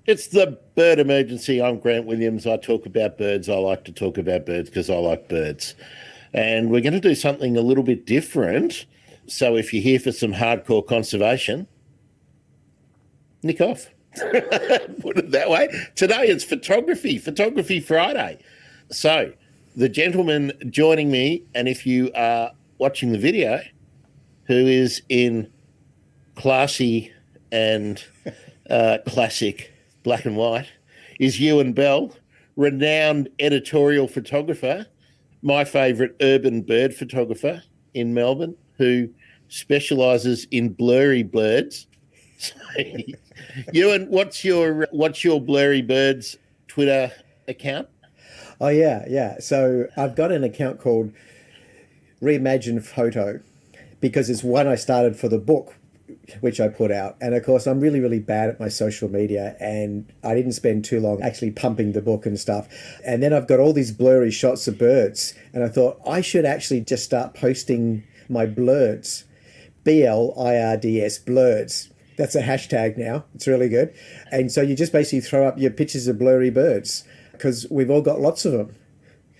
It's the bird emergency. I'm Grant Williams. I talk about birds. I like to talk about birds because I like birds. And we're going to do something a little bit different. So if you're here for some hardcore conservation, nick off. Put it that way. Today it's Photography Friday. So the gentleman joining me, and if you are watching the video, who is in classy and classic black and white, is Ewen Bell, renowned editorial photographer, my favourite urban bird photographer in Melbourne, who specialises in blurry birds. So, Ewen, what's your blurry birds Twitter account? Oh yeah. So I've got an account called Reimagine Photo because it's one I started for the book, which I put out. And of course, I'm really, really bad at my social media, and I didn't spend too long actually pumping the book and stuff. And then I've got all these blurry shots of birds, and I thought I should actually just start posting my blurds, BLIRDS, blurds. That's a hashtag now. It's really good. And so you just basically throw up your pictures of blurry birds because we've all got lots of them.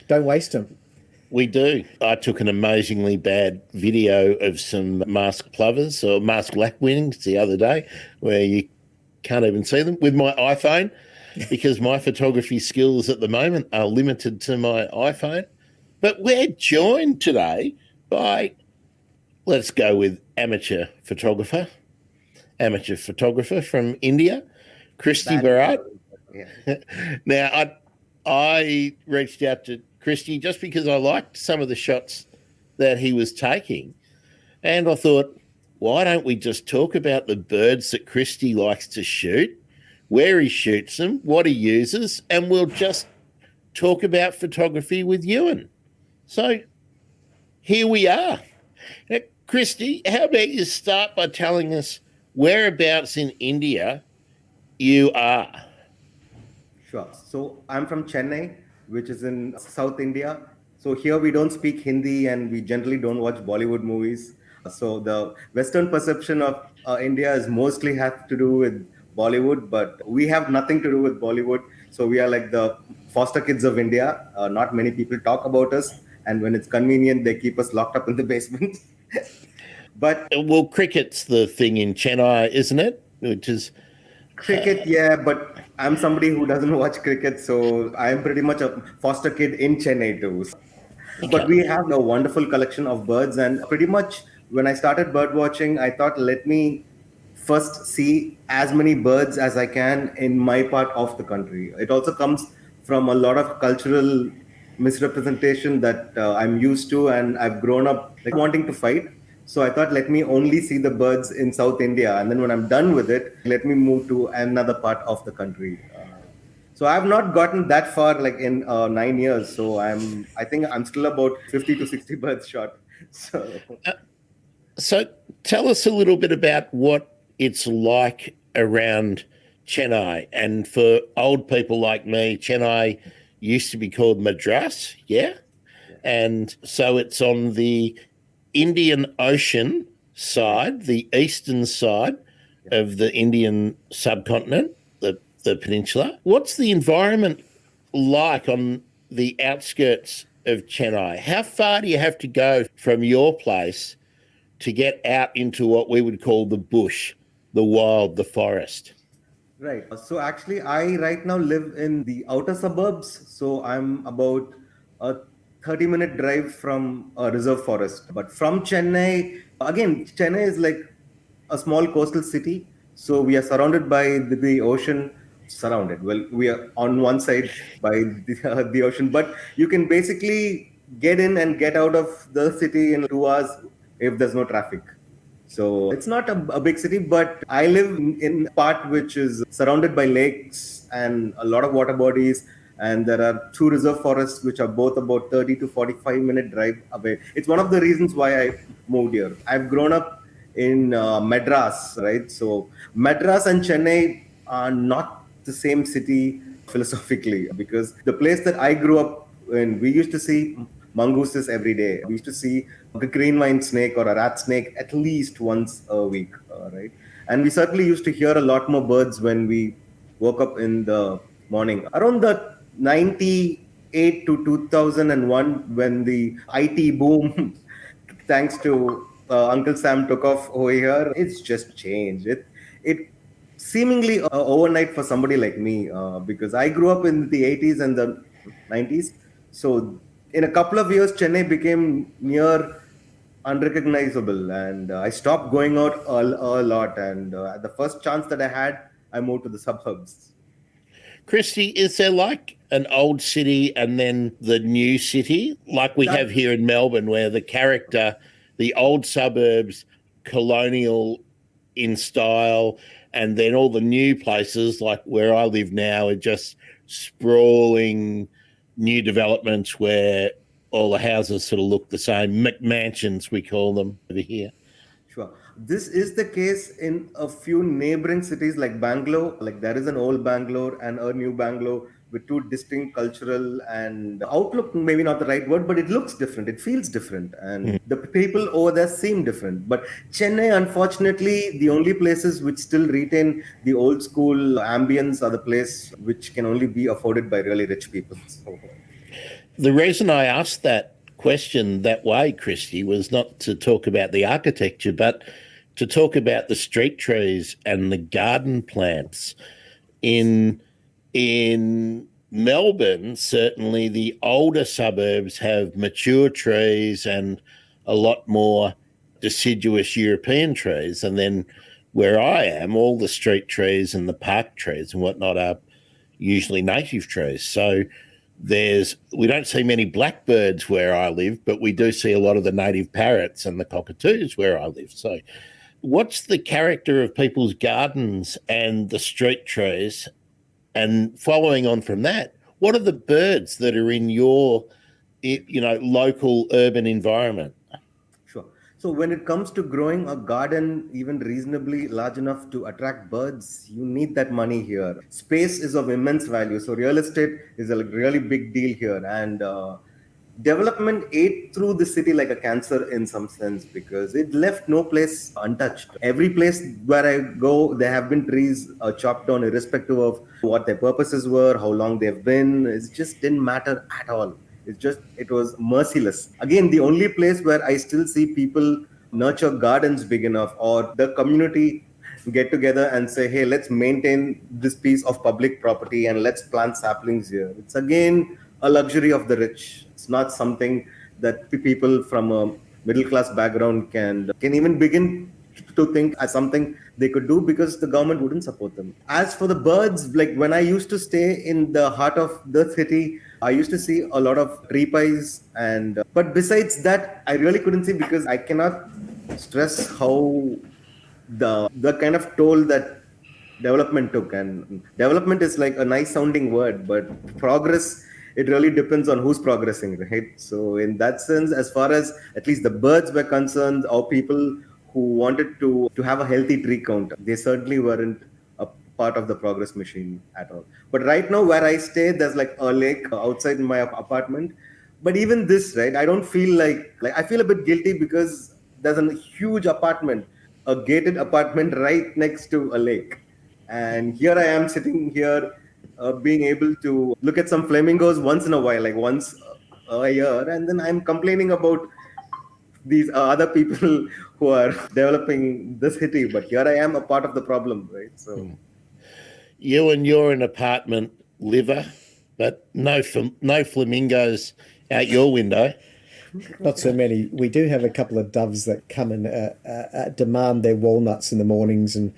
Don't waste them. We do. I took an amazingly bad video of some masked plovers or masked lapwings the other day where you can't even see them with my iPhone because my photography skills at the moment are limited to my iPhone. But we're joined today by, let's go with amateur photographer from India, Christy Bharath. Yeah. Now, I reached out to Christy just because I liked some of the shots that he was taking. And I thought, why don't we just talk about the birds that Christy likes to shoot, where he shoots them, what he uses, and we'll just talk about photography with Ewen. So here we are. Now, Christy, how about you start by telling us whereabouts in India you are? Sure. So I'm from Chennai, which is in South India. So here we don't speak Hindi and we generally don't watch Bollywood movies. So the Western perception of India is mostly have to do with Bollywood, but we have nothing to do with Bollywood. So we are like the foster kids of India. Not many people talk about us. And when it's convenient, they keep us locked up in the basement. But well, cricket's the thing in Chennai, isn't it? Which is cricket, yeah, but I'm somebody who doesn't watch cricket, so I'm pretty much a foster kid in Chennai too. But we have a wonderful collection of birds, and pretty much when I started bird watching, I thought let me first see as many birds as I can in my part of the country. It also comes from a lot of cultural misrepresentation that I'm used to, and I've grown up like wanting to fight. So I thought, let me only see the birds in South India. And then when I'm done with it, let me move to another part of the country. So I've not gotten that far, like in 9 years. So I think I'm still about 50 to 60 birds shot. So tell us a little bit about what it's like around Chennai. And for old people like me, Chennai used to be called Madras, yeah? And so it's on the Indian Ocean side, the eastern side of the Indian subcontinent, the peninsula. What's the environment like on the outskirts of Chennai? How far do you have to go from your place to get out into what we would call the bush, the wild, the forest? Right. So actually, I right now live in the outer suburbs. So I'm about a 30-minute drive from a reserve forest. But from Chennai, again, Chennai is like a small coastal city. So we are surrounded by the ocean. Surrounded. Well, we are on one side by the ocean, but you can basically get in and get out of the city in 2 hours if there's no traffic. So it's not a big city, but I live in a part which is surrounded by lakes and a lot of water bodies. And there are 2 reserve forests which are both about 30 to 45-minute drive away. It's one of the reasons why I moved here. I've grown up in Madras, right? So Madras and Chennai are not the same city philosophically, because the place that I grew up in, we used to see mongooses every day. We used to see a green vine snake or a rat snake at least once a week, right? And we certainly used to hear a lot more birds when we woke up in the morning. Around the 98 to 2001, when the IT boom, thanks to Uncle Sam, took off over here, it's just changed. It seemingly overnight for somebody like me, because I grew up in the 80s and the 90s. So in a couple of years, Chennai became near unrecognizable, and I stopped going out a lot. And at the first chance that I had, I moved to the suburbs. Christy, is there like an old city and then the new city, like we have here in Melbourne, where the character, the old suburbs, colonial in style, and then all the new places, like where I live now, are just sprawling new developments where all the houses sort of look the same, McMansions we call them over here. Sure. This is the case in a few neighboring cities like Bangalore. Like there is an old Bangalore and a new Bangalore with two distinct cultural and outlook, maybe not the right word, but it looks different. It feels different. And the people over there seem different. But Chennai, unfortunately, the only places which still retain the old school ambience are the place which can only be afforded by really rich people. So. The reason I asked that question that way, Christy, was not to talk about the architecture, but to talk about the street trees and the garden plants. In Melbourne, certainly the older suburbs have mature trees and a lot more deciduous European trees. And then where I am, all the street trees and the park trees and whatnot are usually native trees. So we don't see many blackbirds where I live, but we do see a lot of the native parrots and the cockatoos where I live. So what's the character of people's gardens and the street trees? And following on from that, what are the birds that are in your, local urban environment? Sure. So when it comes to growing a garden, even reasonably large enough to attract birds, you need that money here. Space is of immense value. So real estate is a really big deal here. And development ate through the city like a cancer in some sense, because it left no place untouched. Every place where I go, there have been trees chopped down irrespective of what their purposes were, how long they've been. It just didn't matter at all. It was merciless. Again, the only place where I still see people nurture gardens big enough, or the community get together and say, hey, let's maintain this piece of public property and let's plant saplings here. It's again a luxury of the rich. It's not something that people from a middle class background can even begin to think as something they could do, because the government wouldn't support them. As for the birds, like when I used to stay in the heart of the city, I used to see a lot of tree pies, but besides that, I really couldn't see, because I cannot stress how the kind of toll that development took. And development is like a nice sounding word, but progress, it really depends on who's progressing, right? So in that sense, as far as at least the birds were concerned, or people who wanted to have a healthy tree count, they certainly weren't a part of the progress machine at all. But right now where I stay, there's like a lake outside my apartment. But even this, right, I don't feel like I feel a bit guilty, because there's a huge apartment, a gated apartment right next to a lake. And here I am sitting here, being able to look at some flamingos once in a while, like once a year. And then I'm complaining about these other people who are developing the city. But here I am, a part of the problem, right? So You're an apartment liver, but no flamingos out your window. Not so many. We do have a couple of doves that come and demand their walnuts in the mornings and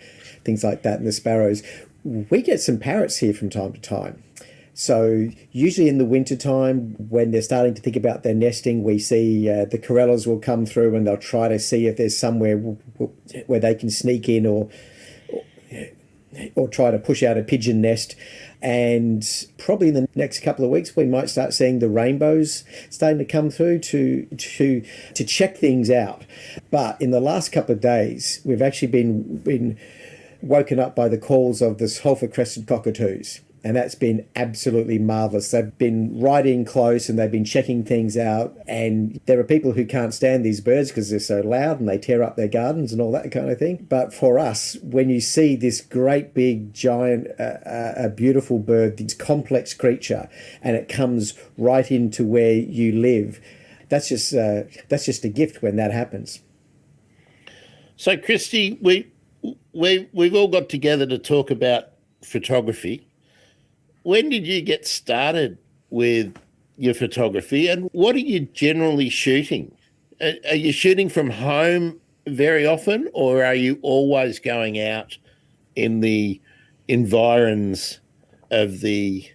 things like that, and the sparrows. We get some parrots here from time to time. So usually in the wintertime, when they're starting to think about their nesting, we see the corellas will come through and they'll try to see if there's somewhere where they can sneak in or try to push out a pigeon nest. And probably in the next couple of weeks, we might start seeing the rainbows starting to come through to check things out. But in the last couple of days, we've actually been woken up by the calls of the sulphur-crested cockatoos. And that's been absolutely marvelous. They've been right in close and they've been checking things out. And there are people who can't stand these birds because they're so loud and they tear up their gardens and all that kind of thing. But for us, when you see this great big giant, a beautiful bird, this complex creature, and it comes right into where you live, that's just a gift when that happens. So, Christy, we've all got together to talk about photography. When did you get started with your photography, and what are you generally shooting? Are you shooting from home very often, or are you always going out in the environs of the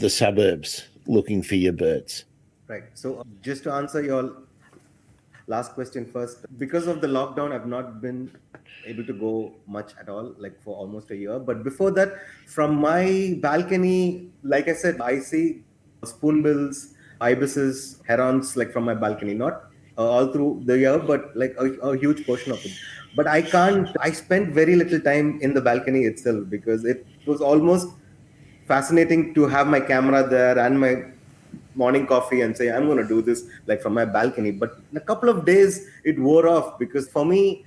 suburbs looking for your birds? Right. So just to answer your last question first, because of the lockdown, I've not been able to go much at all, like for almost a year. But before that, from my balcony, like I said, I see spoonbills, ibises, herons, like from my balcony, not all through the year, but like a huge portion of it. But I spent very little time in the balcony itself because it was almost fascinating to have my camera there and my morning coffee and say I'm going to do this like from my balcony. But in a couple of days it wore off, because for me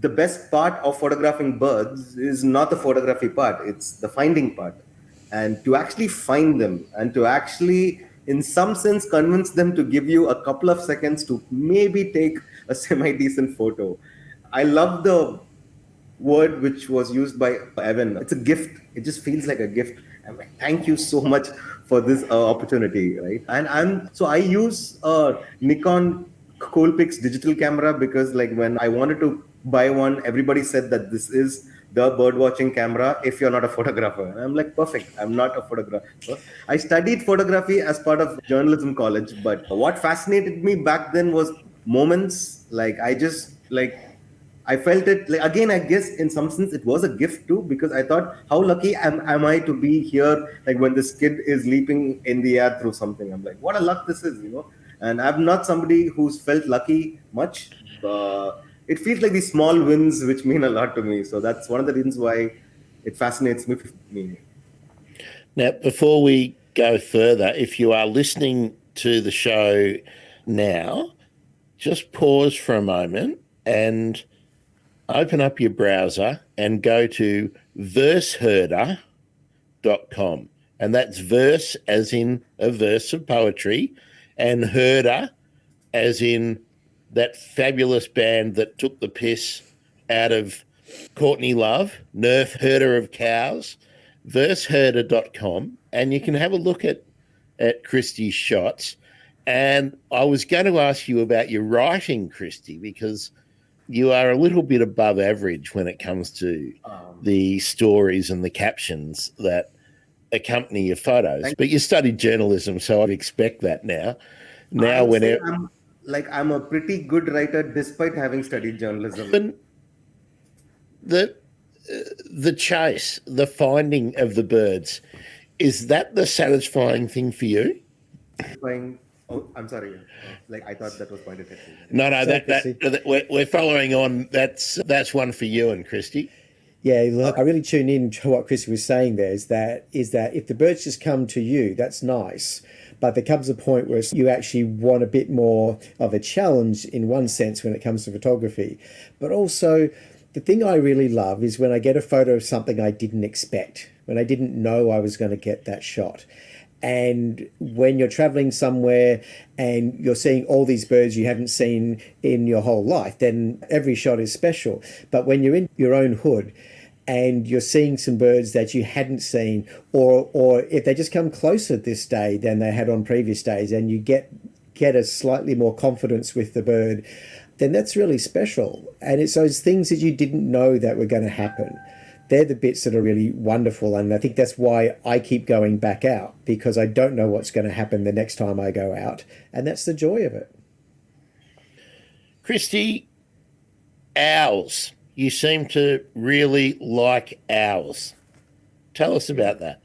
the best part of photographing birds is not the photography part, it's the finding part, and to actually find them and to actually in some sense convince them to give you a couple of seconds to maybe take a semi decent photo. I love the word which was used by Ewen. It's a gift. It just feels like a gift. I'm like, thank you so much for this opportunity, right? And I use a Nikon Coolpix digital camera because like when I wanted to buy one, everybody said that this is the bird watching camera if you're not a photographer. And I'm like, perfect. I'm not a photographer. I studied photography as part of journalism college, but what fascinated me back then was moments. Like I felt it like, again, I guess in some sense it was a gift too, because I thought, how lucky am I to be here? Like when this kid is leaping in the air through something, I'm like, what a luck this is, you know? And I'm not somebody who's felt lucky much. It feels like these small wins, which mean a lot to me. So that's one of the reasons why it fascinates me. Now, before we go further, if you are listening to the show now, just pause for a moment and open up your browser and go to verseherder.com. And that's verse as in a verse of poetry, and herder as in that fabulous band that took the piss out of Courtney Love, Nerf Herder of Cows, verseherder.com. And you can have a look at Christy's shots. And I was going to ask you about your writing, Christy, because you are a little bit above average when it comes to the stories and the captions that accompany your photos. But you studied journalism, so I'd expect that now. I'm a pretty good writer despite having studied journalism. The chase, the finding of the birds, is that the satisfying thing for you? Oh, I'm sorry. Like I thought that was pointed at me. No, we're following on. That's one for you and Christy. Yeah, look, I really tune in to what Christy was saying there is that if the birds just come to you, that's nice. But there comes a point where you actually want a bit more of a challenge in one sense when it comes to photography. But also, the thing I really love is when I get a photo of something I didn't expect, when I didn't know I was going to get that shot. And when you're traveling somewhere and you're seeing all these birds you haven't seen in your whole life, then every shot is special. But when you're in your own hood and you're seeing some birds that you hadn't seen, or if they just come closer this day than they had on previous days, and you get a slightly more confidence with the bird, then that's really special. And it's those things that you didn't know that were going to happen. They're the bits that are really wonderful. And I think that's why I keep going back out, because I don't know what's going to happen the next time I go out. And that's the joy of it. Christy, owls. You seem to really like owls. Tell us about that.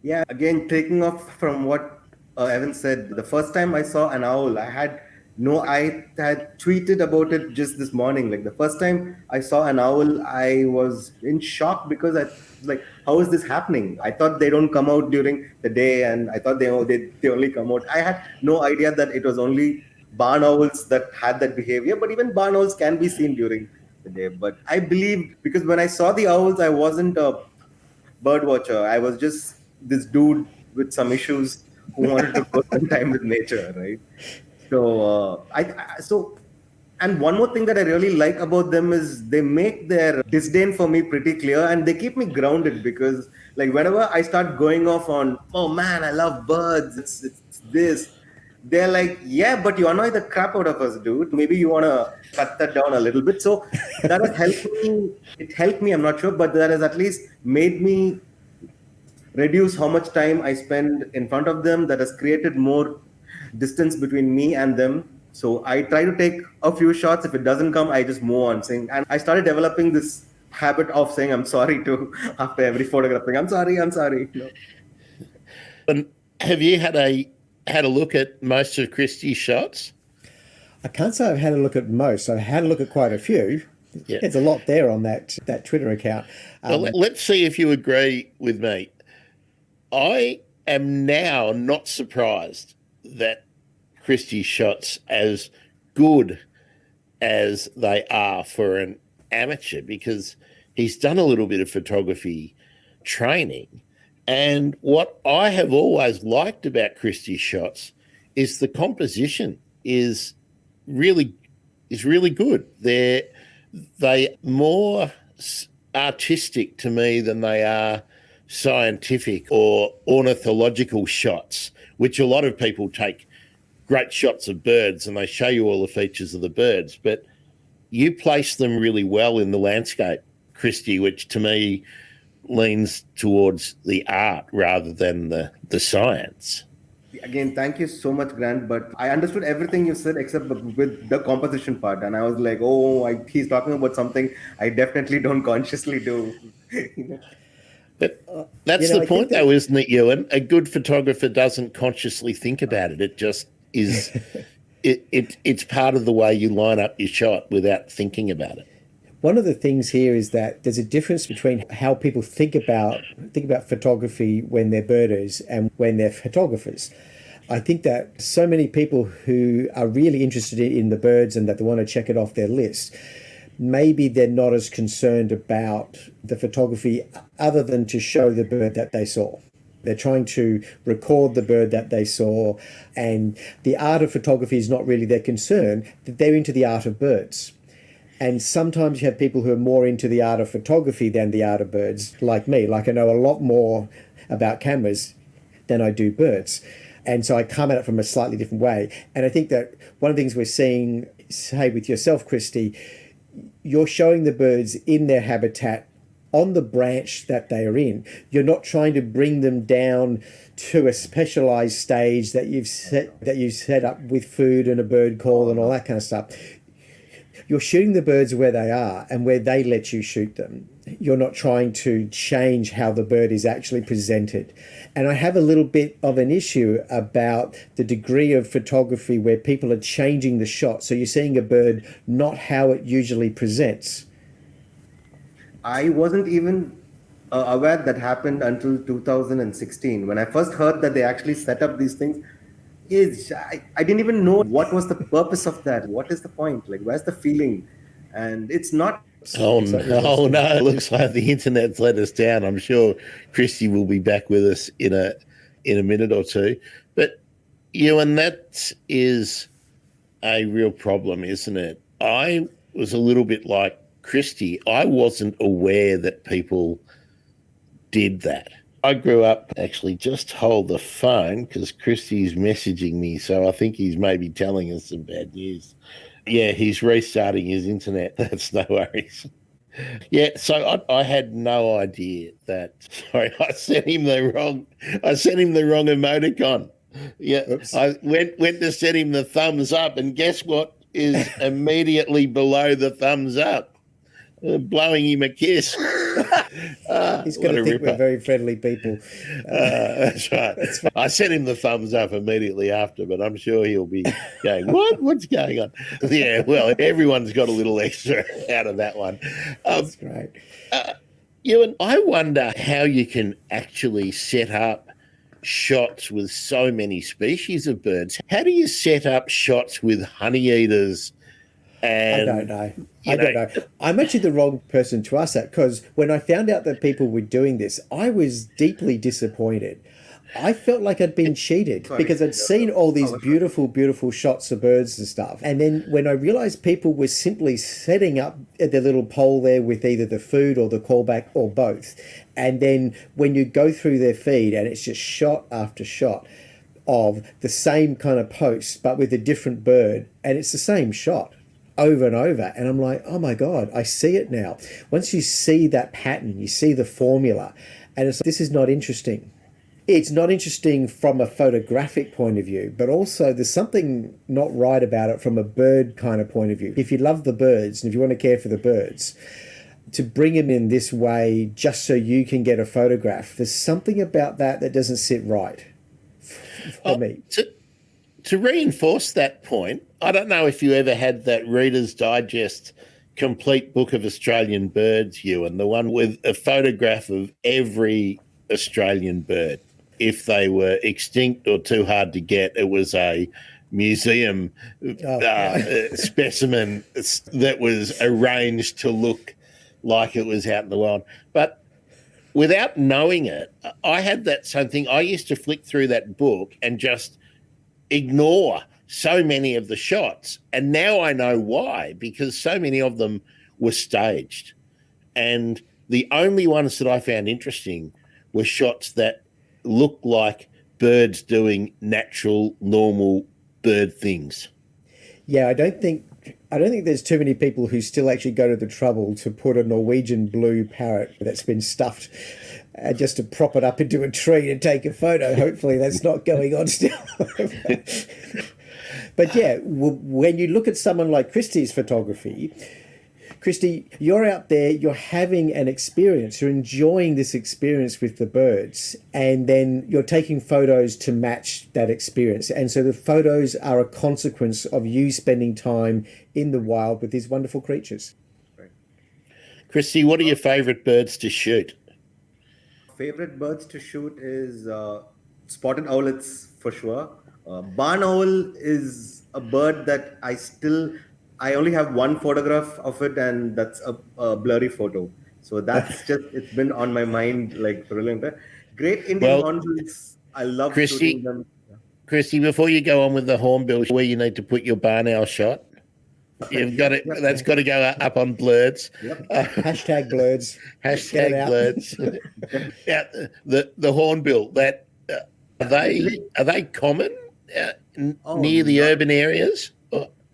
Yeah, again, taking off from what Evan said, the first time I saw an owl, I had No, I had tweeted about it just this morning. Like the first time I saw an owl, I was in shock because I was like, how is this happening? I thought they don't come out during the day, and I thought they only come out. I had no idea that it was only barn owls that had that behavior, but even barn owls can be seen during the day. But I believed, because when I saw the owls, I wasn't a bird watcher. I was just this dude with some issues who wanted to go spend time with nature, right? So and one more thing that I really like about them is they make their disdain for me pretty clear, and they keep me grounded, because like whenever I start going off on, oh man, I love birds, it's this, they're like, yeah, but you annoy the crap out of us, dude. Maybe you want to cut that down a little bit. So that has helped me. It helped me, I'm not sure, but that has at least made me reduce how much time I spend in front of them. That has created more distance between me and them. So I try to take a few shots. If it doesn't come, I just move on. Saying, and I started developing this habit of saying I'm sorry to after every photographing. I'm sorry. You know? And have you had a look at most of Christy's shots? I can't say I've had a look at most. I've had a look at quite a few. Yeah. There's a lot there on that Twitter account. Well, let's see if you agree with me. I am now not surprised that Christy's shots as good as they are for an amateur, because he's done a little bit of photography training. And what I have always liked about Christy's shots is the composition is really good. They more artistic to me than they are scientific or ornithological shots, which a lot of people take great shots of birds and they show you all the features of the birds, but you place them really well in the landscape, Christy, which to me leans towards the art rather than the science. Again, thank you so much, Grant. But I understood everything you said except with the composition part, and I was like, he's talking about something I definitely don't consciously do. But that's the point, though, isn't it, Ewen? A good photographer doesn't consciously think about it. It just is. It's part of the way you line up your shot without thinking about it. One of the things here is that there's a difference between how people think about photography when they're birders and when they're photographers. I think that so many people who are really interested in the birds and that they want to check it off their list, maybe they're not as concerned about the photography other than to show the bird that they saw. They're trying to record the bird that they saw, and the art of photography is not really their concern. They're into the art of birds. And sometimes you have people who are more into the art of photography than the art of birds, like me. Like, I know a lot more about cameras than I do birds. And so I come at it from a slightly different way. And I think that one of the things we're seeing, say with yourself, Christy, you're showing the birds in their habitat on the branch that they are in. You're not trying to bring them down to a specialized stage that you've set up with food and a bird call and all that kind of stuff. You're shooting the birds where they are and where they let you shoot them. You're not trying to change how the bird is actually presented. And I have a little bit of an issue about the degree of photography where people are changing the shot. So you're seeing a bird not how it usually presents. I wasn't even aware that happened until 2016. When I first heard that they actually set up these things, I didn't even know what was the purpose of that. What is the point? Like, where's the feeling? And it's not. Oh, no. It looks like the internet's let us down. I'm sure Christy will be back with us in a minute or two. But, Ewen, that is a real problem, isn't it? I was a little bit like Christy. I wasn't aware that people did that. I grew up, actually, just hold the phone because Christy's messaging me, so I think he's maybe telling us some bad news. Yeah, he's restarting his internet. That's no worries. Yeah, so I had no idea that. Sorry, I sent him the wrong emoticon. Yeah, oops. I went to send him the thumbs up, and guess what is immediately below the thumbs up? blowing him a kiss. He's going to think we're very friendly people. That's right. I sent him the thumbs up immediately after, but I'm sure he'll be going, what? What's going on? Yeah, well, everyone's got a little extra out of that one. That's great. Ewen, I wonder how you can actually set up shots with so many species of birds. How do you set up shots with honey eaters? And, I don't know. I don't know. I'm actually the wrong person to ask that, because when I found out that people were doing this, I was deeply disappointed. I felt like I'd been cheated because I'd seen all these beautiful, beautiful shots of birds and stuff. And then when I realized people were simply setting up their little pole there with either the food or the callback or both. And then when you go through their feed and it's just shot after shot of the same kind of post, but with a different bird, and it's the same shot over and over. And I'm like, oh my God, I see it now. Once you see that pattern, you see the formula, and it's like, this is not interesting. It's not interesting from a photographic point of view, but also there's something not right about it from a bird kind of point of view. If you love the birds and if you want to care for the birds, to bring them in this way just so you can get a photograph, there's something about that that doesn't sit right for me. To reinforce that point, I don't know if you ever had that Reader's Digest complete book of Australian birds, Ewan, the one with a photograph of every Australian bird. If they were extinct or too hard to get, it was a museum specimen that was arranged to look like it was out in the wild. But without knowing it, I had that same thing. I used to flick through that book and just ignore so many of the shots. And now I know why, because so many of them were staged. And the only ones that I found interesting were shots that look like birds doing natural, normal bird things. Yeah, I don't think there's too many people who still actually go to the trouble to put a Norwegian blue parrot that's been stuffed just to prop it up into a tree to take a photo. Hopefully that's not going on still. But yeah, when you look at someone like Christy's photography, Christy, you're out there, you're having an experience, you're enjoying this experience with the birds, and then you're taking photos to match that experience. And so the photos are a consequence of you spending time in the wild with these wonderful creatures. Right. Christy, what are your favourite birds to shoot? Favorite birds to shoot is spotted owlets for sure. Barn owl is a bird that I only have one photograph of it, and that's a blurry photo. So that's it's been on my mind like for a long time. Great Indian hornbills. I love shooting them. Christy, before you go on with the hornbill, where you need to put your barn owl shot, you've got it. That's got to go up on blurs. Yep. Hashtag blurs. Hashtag blurs. Yeah, the hornbill. That are they common near the urban areas?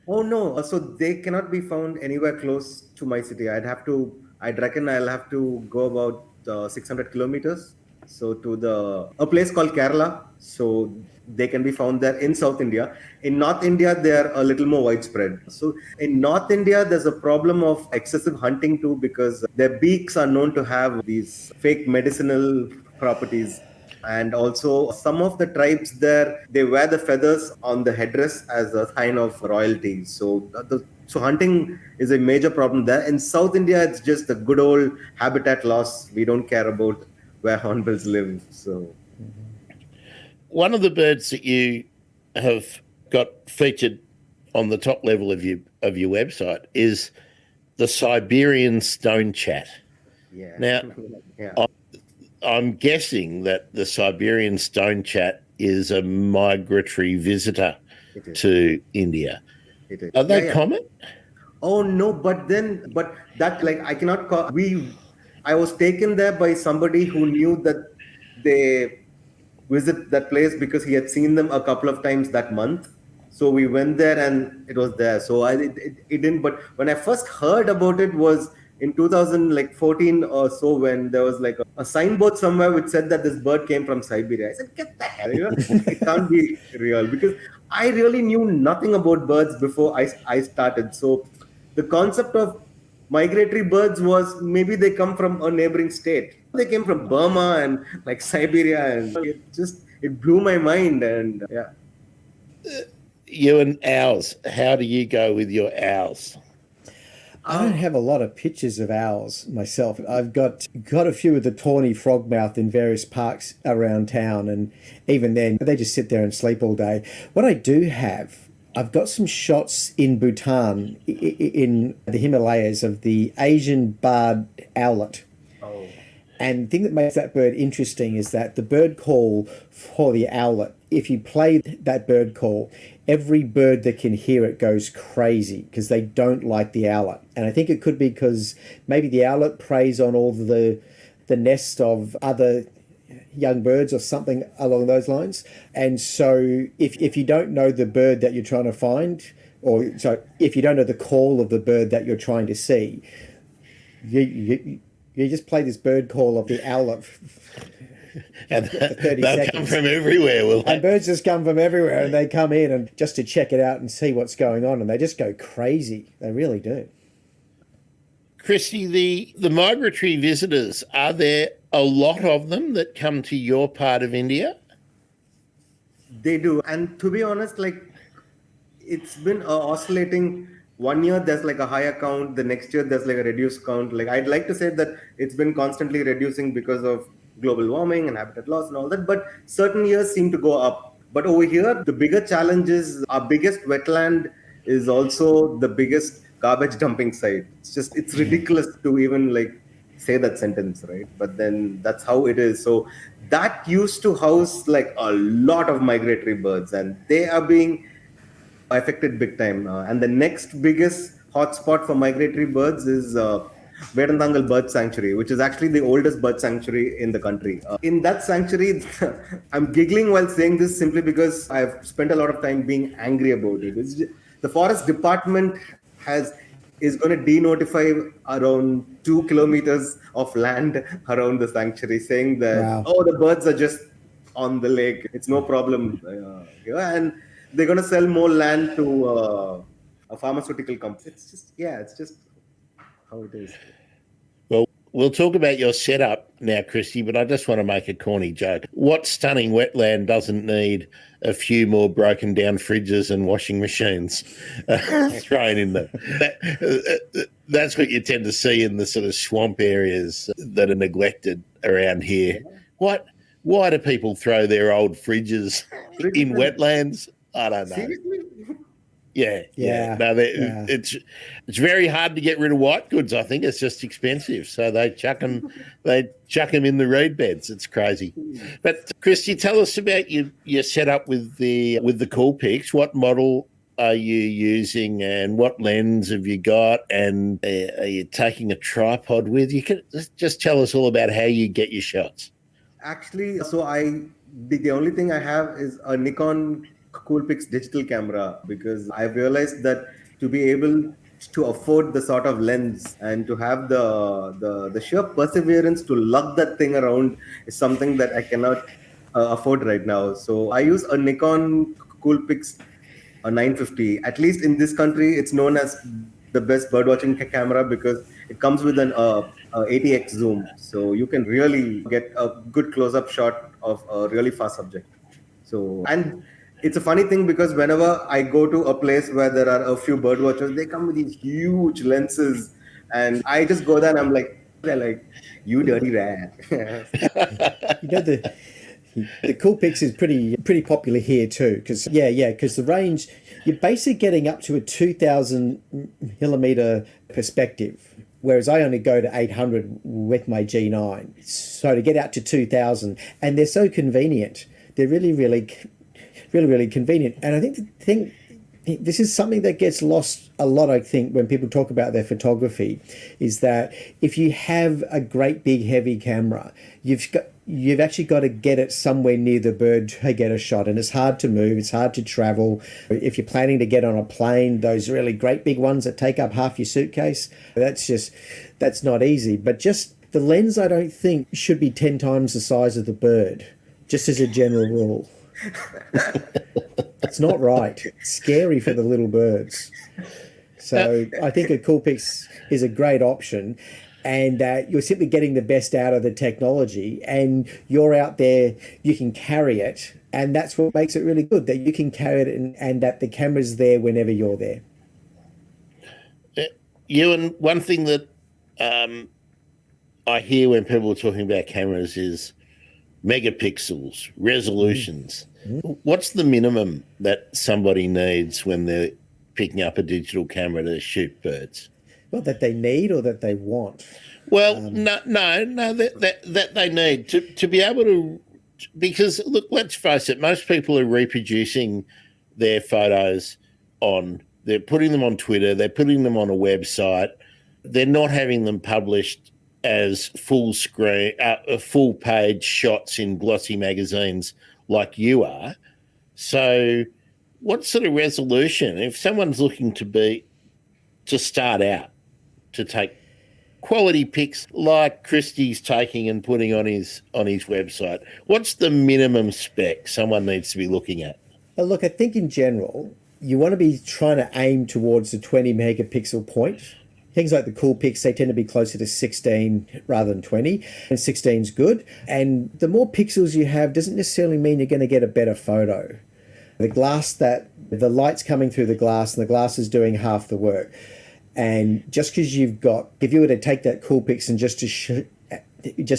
Oh no! So they cannot be found anywhere close to my city. I'd reckon I'll have to go about 600 kilometers. So to a place called Kerala. So they can be found there in South India. In North India, they're a little more widespread. So in North India, there's a problem of excessive hunting too, because their beaks are known to have these fake medicinal properties. And also some of the tribes there, they wear the feathers on the headdress as a sign of royalty. So so hunting is a major problem there. In South India, it's just the good old habitat loss. We don't care about where hornbills live. So one of the birds that you have got featured on the top level of your website is the Siberian stone chat. Yeah. Now, yeah. I'm guessing that the Siberian stone chat is a migratory visitor to India. Are they common? Oh no, but that I cannot call. I was taken there by somebody who knew that they visit that place because he had seen them a couple of times that month. So we went there and it was there. So it didn't. But when I first heard about it was in 2014 or so, when there was like a signboard somewhere which said that this bird came from Siberia. I said, get the hell, it can't be real, because I really knew nothing about birds before I started. So the concept of migratory birds was maybe they come from a neighboring state. They came from Burma and like Siberia, and it blew my mind. And yeah. You and owls. How do you go with your owls? I don't have a lot of pictures of owls myself. I've got a few of the tawny frogmouth in various parks around town, and even then, they just sit there and sleep all day. What I do have, I've got some shots in Bhutan, in the Himalayas, of the Asian barred owlet. Oh. And the thing that makes that bird interesting is that the bird call for the owlet, if you play that bird call, every bird that can hear it goes crazy because they don't like the owlet. And I think it could be because maybe the owlet preys on all the nest of other young birds or something along those lines. And so if you don't know the bird that you're trying to find, or so if you don't know the call of the bird that you're trying to see, you just play this bird call of the owlet. And for 30 they'll seconds. come from everywhere, will they? And birds just come from everywhere, and they come in and just to check it out and see what's going on, and they just go crazy. They really do. Christy, the migratory visitors, are there a lot of them that come to your part of India? They do. And to be honest, like it's been oscillating. One year there's like a higher count, the next year there's like a reduced count. Like I'd like to say that it's been constantly reducing because of global warming and habitat loss and all that, but certain years seem to go up. But over here, the bigger challenge is our biggest wetland is also the biggest garbage dumping site. It's ridiculous to even like say that sentence, right? But then that's how it is. So that used to house like a lot of migratory birds, and they are being affected big time. And the next biggest hotspot for migratory birds is Vedantangal Bird Sanctuary, which is actually the oldest bird sanctuary in the country. In that sanctuary, I'm giggling while saying this simply because I've spent a lot of time being angry about it. The forest department is going to denotify around 2 kilometers of land around the sanctuary, saying that, Wow. oh, the birds are just on the lake. It's no problem. And they're going to sell more land to a pharmaceutical company. It's just how it is. Well, we'll talk about your setup now, Christy, but I just want to make a corny joke. What stunning wetland doesn't need a few more broken down fridges and washing machines thrown in there? That's what you tend to see in the sort of swamp areas that are neglected around here. Why do people throw their old fridges in wetlands? I don't know. Seriously? Yeah. No, it's very hard to get rid of white goods. I think it's just expensive, so they chuck them in the reed beds. It's crazy. But Christy, tell us about your setup with the Coolpix. What model are you using, and what lens have you got? And are you taking a tripod with you? Can just tell us all about how you get your shots. Actually, so the only thing I have is a Nikon Coolpix digital camera, because I've realized that to be able to afford the sort of lens and to have the sheer perseverance to lug that thing around is something that I cannot afford right now. So I use a Nikon Coolpix 950. At least in this country, it's known as the best birdwatching camera because it comes with an 80x zoom, so you can really get a good close-up shot of a really fast subject. So, and it's a funny thing because whenever I go to a place where there are a few bird watchers, they come with these huge lenses, and I just go there and I'm like, they're like, you dirty rat. You know, the Coolpix is pretty popular here too, because the range, you're basically getting up to a 2000 millimeter perspective, whereas I only go to 800 with my G9. So to get out to 2000, and they're so convenient, they're really convenient. And I think this is something that gets lost a lot, I think, when people talk about their photography, is that if you have a great big heavy camera, you've actually got to get it somewhere near the bird to get a shot, and it's hard to move, it's hard to travel. If you're planning to get on a plane, those really great big ones that take up half your suitcase, that's not easy. But just the lens, I don't think should be 10 times the size of the bird, just as a general rule. It's not right. It's scary for the little birds. So I think a Coolpix is a great option, and you're simply getting the best out of the technology, and you're out there, you can carry it, and that's what makes it really good, that you can carry it and that the camera's there whenever you're there. Ewan, one thing that I hear when people are talking about cameras is megapixels, resolutions. What's the minimum that somebody needs when they're picking up a digital camera to shoot birds? Well, that they need or that they want? Well, no, that they need to be able to, because look, let's face it, most people are reproducing their photos they're putting them on Twitter, they're putting them on a website, they're not having them published as full screen, full page shots in glossy magazines like you are. So what sort of resolution, if someone's looking to start out to take quality pics like Christy's taking and putting on his website, what's the minimum spec someone needs to be looking at? Well, look, I think in general, you want to be trying to aim towards the 20 megapixel point. Things like the Coolpix, they tend to be closer to 16 rather than 20, and 16 is good. And the more pixels you have doesn't necessarily mean you're going to get a better photo. The light's coming through the glass, and the glass is doing half the work. And just because if you were to take that Coolpix and just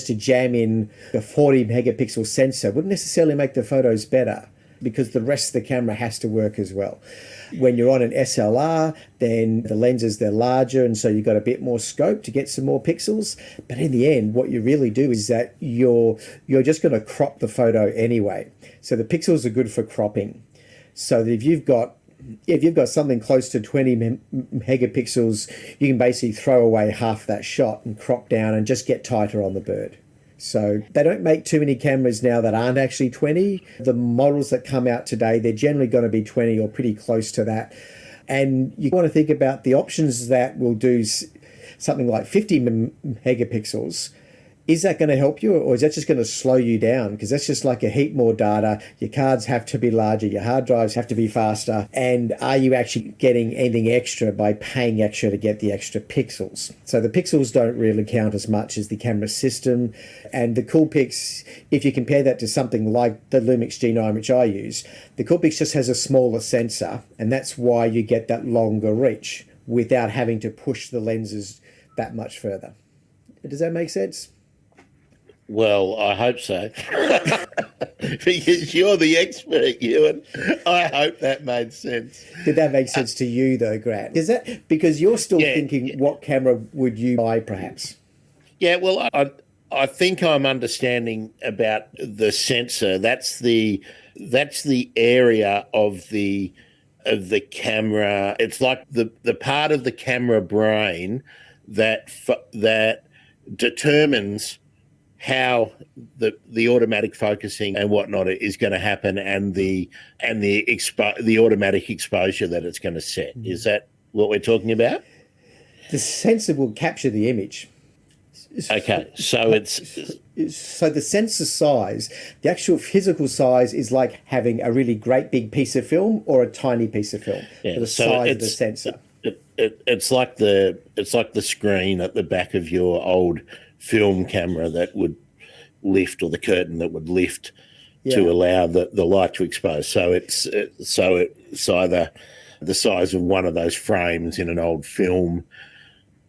to jam in a 40 megapixel sensor, wouldn't necessarily make the photos better, because the rest of the camera has to work as well. When you're on an SLR, then the lenses, they're larger, and so you've got a bit more scope to get some more pixels. But in the end, what you really do is that you're just going to crop the photo anyway. So the pixels are good for cropping. So that if you've got something close to 20 megapixels, you can basically throw away half that shot and crop down and just get tighter on the bird. So they don't make too many cameras now that aren't actually 20. The models that come out today, they're generally going to be 20 or pretty close to that. And you want to think about the options that will do something like 50 megapixels. Is that going to help you, or is that just going to slow you down? Because that's just like a heap more data. Your cards have to be larger, your hard drives have to be faster. And are you actually getting anything extra by paying extra to get the extra pixels? So the pixels don't really count as much as the camera system. And the Coolpix, if you compare that to something like the Lumix G9, which I use, the Coolpix just has a smaller sensor, and that's why you get that longer reach without having to push the lenses that much further. Does that make sense? Well, I hope so. Because you're the expert, Ewan. I hope that made sense. Did that make sense to you, though, Grant? Because you're still thinking, what camera would you buy, perhaps? Yeah, well, I think I'm understanding about the sensor. That's the area of the camera. It's like the part of the camera brain that determines how the automatic focusing and whatnot is going to happen, and the automatic exposure that it's going to set. Is that what we're talking about? The sensor will capture the image. Okay, so the sensor size, the actual physical size, is like having a really great big piece of film or a tiny piece of film. For the size of the sensor. It's like the screen at the back of your old film camera that would lift, or the curtain that would lift to allow the light to expose. So it's either the size of one of those frames in an old film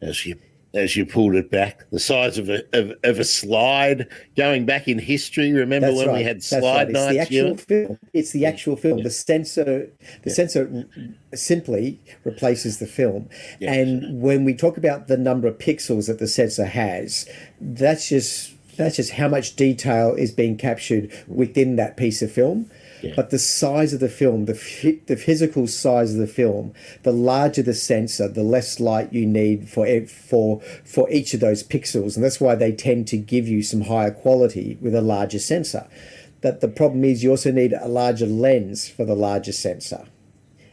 as you pulled it back, the size of a slide going back in history. Remember when we had slide nights? It's the actual film. It's the actual film. The sensor simply replaces the film. Yeah. And when we talk about the number of pixels that the sensor has, that's just how much detail is being captured within that piece of film. Yeah. But the size of the film, the physical size of the film, the larger the sensor, the less light you need for each of those pixels. And that's why they tend to give you some higher quality with a larger sensor. But the problem is you also need a larger lens for the larger sensor.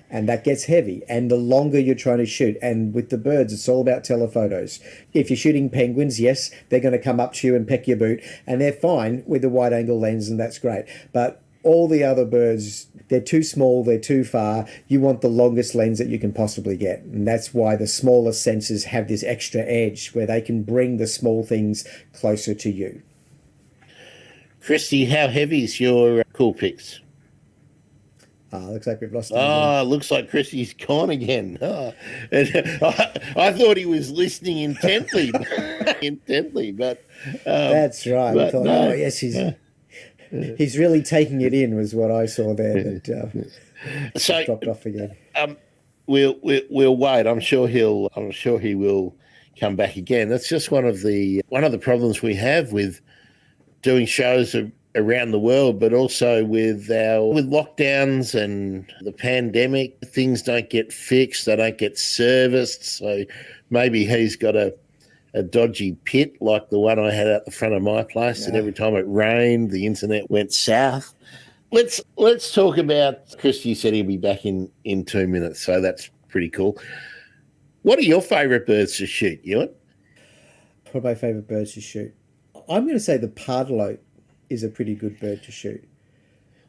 And that gets heavy. And the longer you're trying to shoot, and with the birds, it's all about telephotos. If you're shooting penguins, yes, they're going to come up to you and peck your boot, and they're fine with the wide angle lens, and that's great. But all the other birds, they're too small, they're too far. You want the longest lens that you can possibly get. And that's why the smaller sensors have this extra edge where they can bring the small things closer to you. Christy, how heavy is your cool pics? Looks like we've lost him again. Looks like Christy's gone again. And I thought he was listening intently, but that's right. but We thought, no. oh yes, he's really taking it in, was what I saw there. But So dropped off again. We'll wait. I'm sure he will come back again. That's just one of the problems we have with doing shows around the world, but also with lockdowns and the pandemic. Things don't get fixed, they don't get serviced. So maybe he's got a dodgy pit like the one I had out the front of my place, and every time it rained, the internet went south. Let's talk about Christy. Said he'll be back in 2 minutes, so that's pretty cool. What are your favourite birds to shoot, Ewan? What are my favourite birds to shoot? I'm going to say the pardalote is a pretty good bird to shoot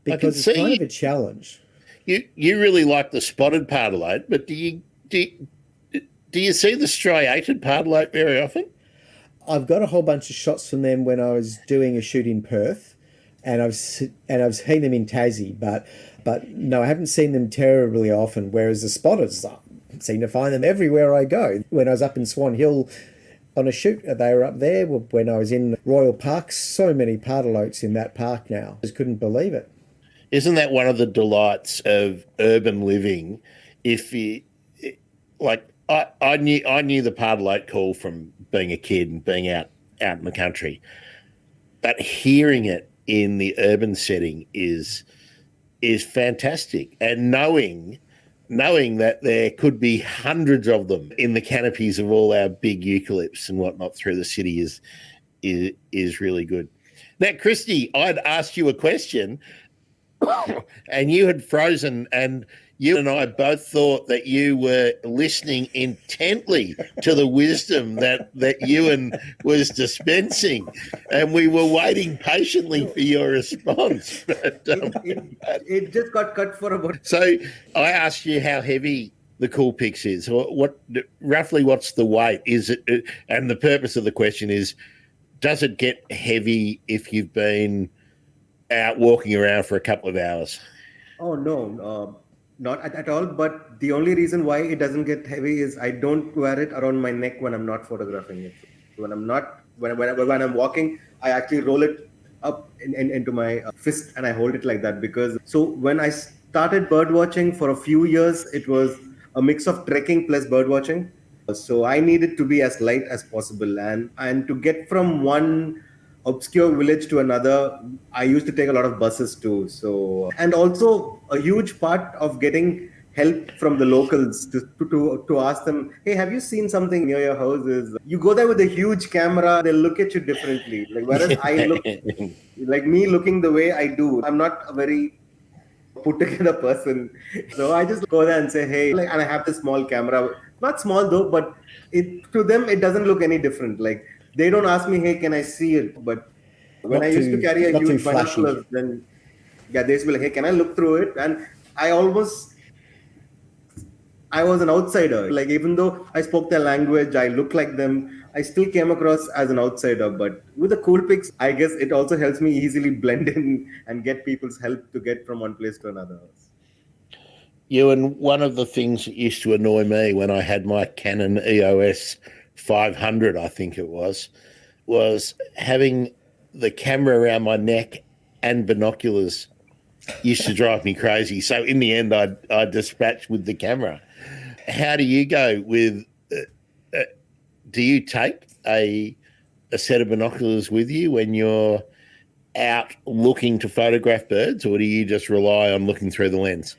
because it's kind of a challenge. You really like the spotted pardalote, but do you see the striated pardalote very often? I've got a whole bunch of shots from them when I was doing a shoot in Perth, and I've seen them in Tassie, but no, I haven't seen them terribly often. Whereas the spotters, I seem to find them everywhere I go. When I was up in Swan Hill on a shoot, they were up there. When I was in Royal Park, so many pardalotes in that park now. I just couldn't believe it. Isn't that one of the delights of urban living? If you like, I knew the pardalote call from being a kid and being out in the country, but hearing it in the urban setting is fantastic, and knowing that there could be hundreds of them in the canopies of all our big eucalypts and whatnot through the city is really good. Now, Christy, I'd asked you a question and you had frozen, and you and I both thought that you were listening intently to the wisdom that Ewen was dispensing, and we were waiting patiently for your response. But, it just got cut for about. So I asked you how heavy the Cool Pix is. Roughly what's the weight? Is it? And the purpose of the question is, does it get heavy if you've been out walking around for a couple of hours? Oh no. Not at all, but the only reason why it doesn't get heavy is I don't wear it around my neck when I'm not photographing it. When I'm walking, I actually roll it up into my fist and I hold it like that, because so when I started bird watching for a few years, it was a mix of trekking plus bird watching. So I needed to be as light as possible, and to get from one obscure village to another, I used to take a lot of buses too. So, and also a huge part of getting help from the locals to ask them, hey, have you seen something near your house? Is you go there with a huge camera, they'll look at you differently. Like, whereas I look like me looking the way I do, I'm not a very put together person. So I just go there and say, hey, and I have this small camera, not small though, but to them, it doesn't look any different. Like, they don't ask me, hey, can I see it? But when I used to carry a huge binoculars, then they used to be like, hey, can I look through it? And I was an outsider. Like, even though I spoke their language, I looked like them, I still came across as an outsider. But with the Cool Pix, I guess it also helps me easily blend in and get people's help to get from one place to another. And one of the things that used to annoy me when I had my Canon EOS 500, I think it was having the camera around my neck and binoculars used to drive me crazy. So in the end, I dispatched with the camera. How do you go with? Do you take a set of binoculars with you when you're out looking to photograph birds, or do you just rely on looking through the lens?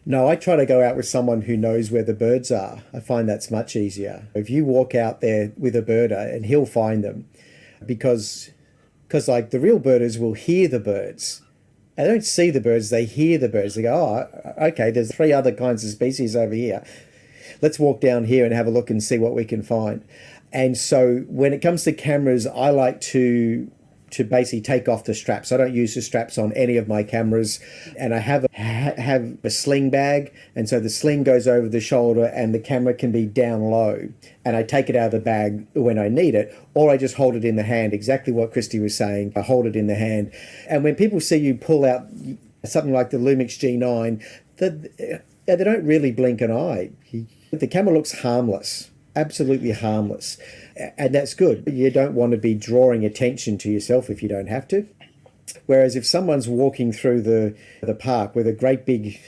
No, I try to go out with someone who knows where the birds are. I find that's much easier. If you walk out there with a birder, and he'll find them, because like the real birders will hear the birds. They don't see the birds, they hear the birds. They go, oh, okay, there's 3 other kinds of species over here. Let's walk down here and have a look and see what we can find. And so when it comes to cameras, I like to to basically take off the straps. I don't use the straps on any of my cameras, and I have a sling bag, and so the sling goes over the shoulder and the camera can be down low, and I take it out of the bag when I need it, or I just hold it in the hand, exactly what Christy was saying. I hold it in the hand, and when people see you pull out something like the Lumix G9, they don't really blink an eye. The camera looks harmless, absolutely harmless. And that's good. You don't want to be drawing attention to yourself if you don't have to. Whereas if someone's walking through the park with a great big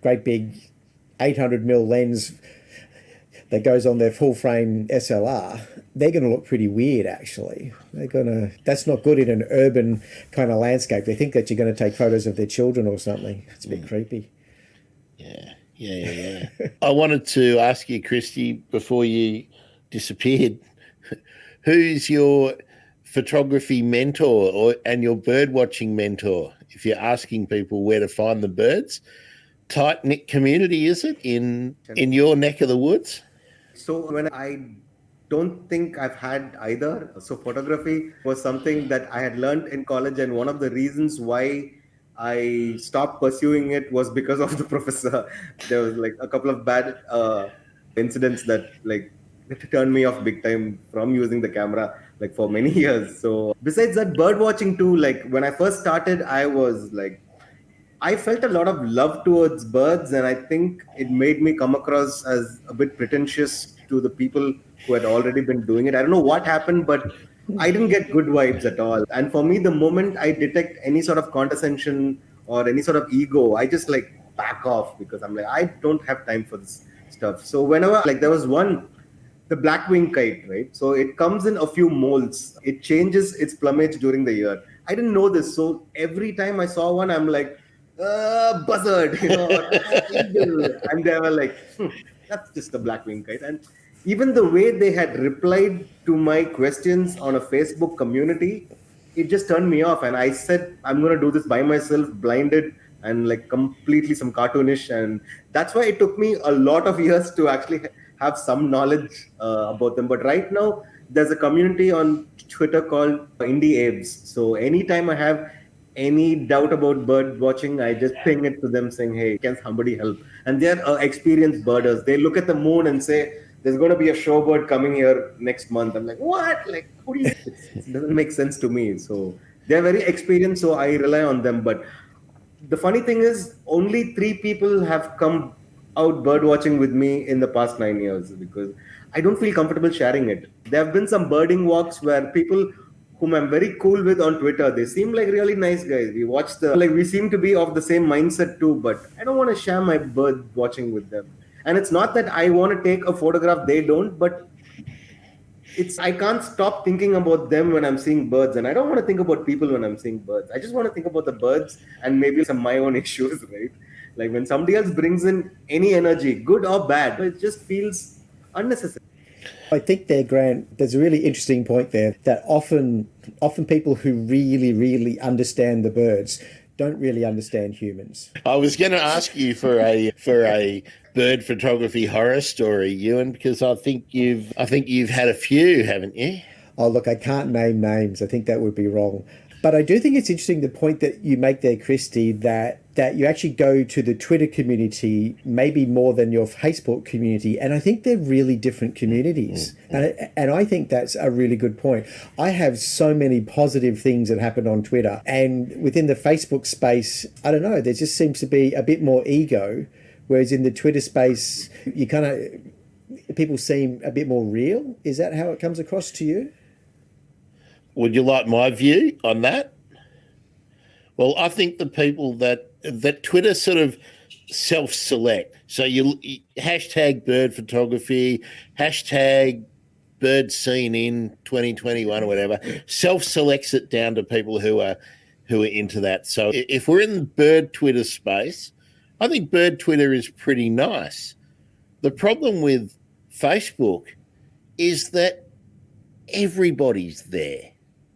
800mm lens that goes on their full frame SLR, they're going to look pretty weird, actually. That's not good in an urban kind of landscape. They think that you're going to take photos of their children or something. It's a bit creepy. Yeah. I wanted to ask you, Christy, before you disappeared, who's your photography mentor and your bird watching mentor? If you're asking people where to find the birds, tight knit community, is it in your neck of the woods? So when I don't think I've had either. So photography was something that I had learned in college, and one of the reasons why I stopped pursuing it was because of the professor. There was like a couple of bad incidents that like turned me off big time from using the camera like for many years. So besides that, bird watching too, like when I first started, I felt a lot of love towards birds, and I think it made me come across as a bit pretentious to the people who had already been doing it. I don't know what happened, but I didn't get good vibes at all. And for me, the moment I detect any sort of condescension or any sort of ego, I just like back off, because I'm like, I don't have time for this stuff. So whenever, like, there was one, the black-winged kite, right? So it comes in a few molds. It changes its plumage during the year. I didn't know this. So every time I saw one, I'm like, buzzard, or eagle. And they were like, that's just a black-winged kite. And even the way they had replied to my questions on a Facebook community, it just turned me off. And I said, I'm going to do this by myself, blinded and like completely some cartoonish. And that's why it took me a lot of years to actually have some knowledge about them. But right now, there's a community on Twitter called Indie Abes. So anytime I have any doubt about bird watching, I just ping it to them saying, hey, can somebody help? And they're experienced birders. They look at the moon and say, there's going to be a shorebird coming here next month. I'm like, what? Like, who do you? It doesn't make sense to me. So they're very experienced, so I rely on them. But the funny thing is, only 3 people have come out bird watching with me in the past 9 years, because I don't feel comfortable sharing it. There have been some birding walks where people whom I'm very cool with on Twitter, they seem like really nice guys. We seem to be of the same mindset too, but I don't want to share my bird watching with them. And it's not that I want to take a photograph, they don't, but I can't stop thinking about them when I'm seeing birds. And I don't want to think about people when I'm seeing birds. I just want to think about the birds and maybe some my own issues, right? Like when somebody else brings in any energy, good or bad, it just feels unnecessary. I think there, Grant, there's a really interesting point there, that often people who really, really understand the birds don't really understand humans. I was going to ask you for a bird photography horror story, Ewen, because I think you've had a few, haven't you? Oh, look, I can't name names. I think that would be wrong. But I do think it's interesting, the point that you make there, Christy, that you actually go to the Twitter community maybe more than your Facebook community. And I think they're really different communities. And I think that's a really good point. I have so many positive things that happen on Twitter. And within the Facebook space, I don't know, there just seems to be a bit more ego. Whereas in the Twitter space, people seem a bit more real. Is that how it comes across to you? Would you like my view on that? Well, I think the people that Twitter sort of self-select. So you hashtag bird photography, hashtag bird seen in 2021 or whatever, self-selects it down to people who are into that. So if we're in the bird Twitter space, I think bird Twitter is pretty nice. The problem with Facebook is that everybody's there.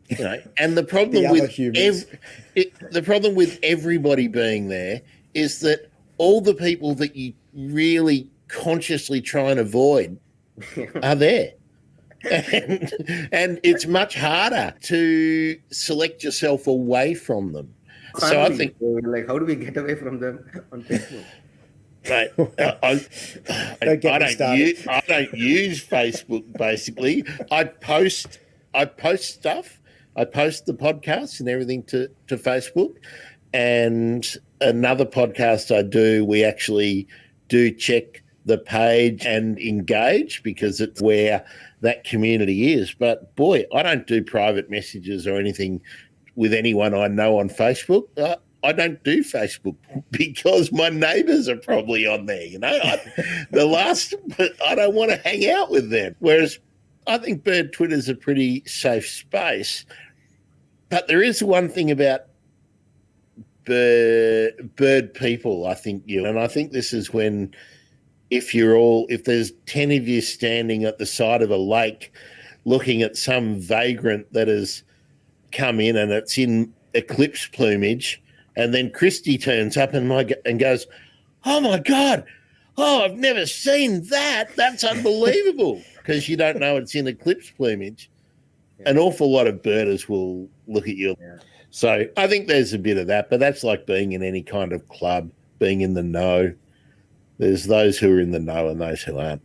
You know, and the problem the problem with everybody being there is that all the people that you really consciously try and avoid are there. and it's much harder to select yourself away from them. So I think, like, how do we get away from them on Facebook? mate, I don't use Facebook. Basically, I post stuff. I post the podcasts and everything to Facebook. And another podcast I do, we actually do check the page and engage because it's where that community is. But boy, I don't do private messages or anything with anyone I know on Facebook. I don't do Facebook because my neighbours are probably on there. I don't want to hang out with them. Whereas I think bird Twitter is a pretty safe space. But there is one thing about bird people, I think, and I think this is when if there's 10 of you standing at the side of a lake looking at some vagrant that has come in and it's in eclipse plumage, and then Christy turns up and goes, "Oh my God, I've never seen that. That's unbelievable," because you don't know it's in eclipse plumage. Yeah. An awful lot of birders will look at you. Yeah. So I think there's a bit of that, but that's like being in any kind of club, being in the know. There's those who are in the know and those who aren't.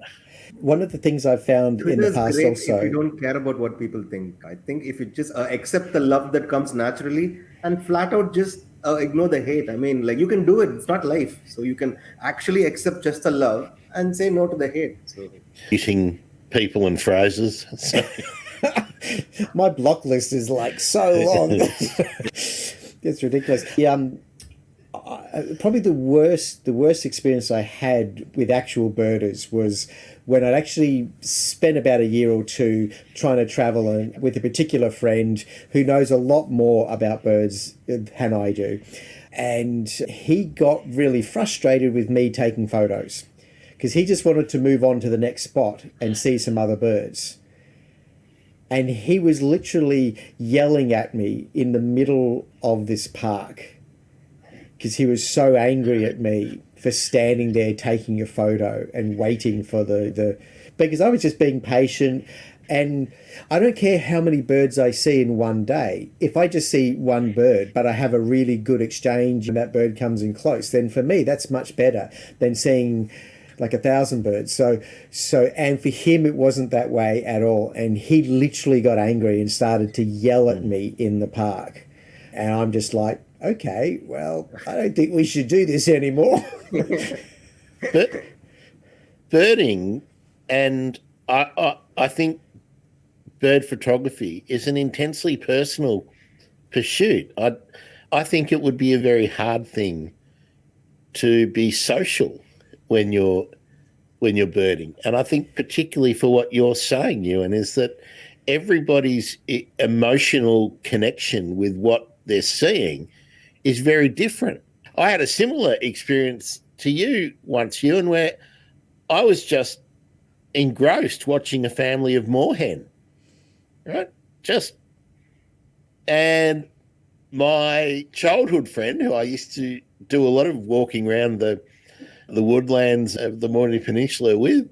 One of the things I've found in the past great also... if you don't care about what people think. I think if you just accept the love that comes naturally and flat out just ignore the hate. I mean, like, you can do it. It's not life. So you can actually accept just the love and say no to the hate. So using people and phrases. So. My block list is like so long. It's ridiculous. Yeah, probably the worst experience I had with actual birders was when I'd actually spent about a year or two trying to travel with a particular friend who knows a lot more about birds than I do. And he got really frustrated with me taking photos because he just wanted to move on to the next spot and see some other birds. And he was literally yelling at me in the middle of this park because he was so angry at me for standing there taking a photo and waiting for because I was just being patient. And I don't care how many birds I see in one day. If I just see one bird, but I have a really good exchange and that bird comes in close, then for me, that's much better than seeing like 1,000 birds. So, and for him, it wasn't that way at all. And he literally got angry and started to yell at me in the park. And I'm just like, okay, well, I don't think we should do this anymore. But birding, and I think bird photography is an intensely personal pursuit. I think it would be a very hard thing to be social when you're birding. And I think particularly for what you're saying, Ewen, is that everybody's emotional connection with what they're seeing is very different. I had a similar experience to you once, Ewen, where I was just engrossed watching a family of moorhen, right? And my childhood friend, who I used to do a lot of walking around the woodlands of the Mornington Peninsula with,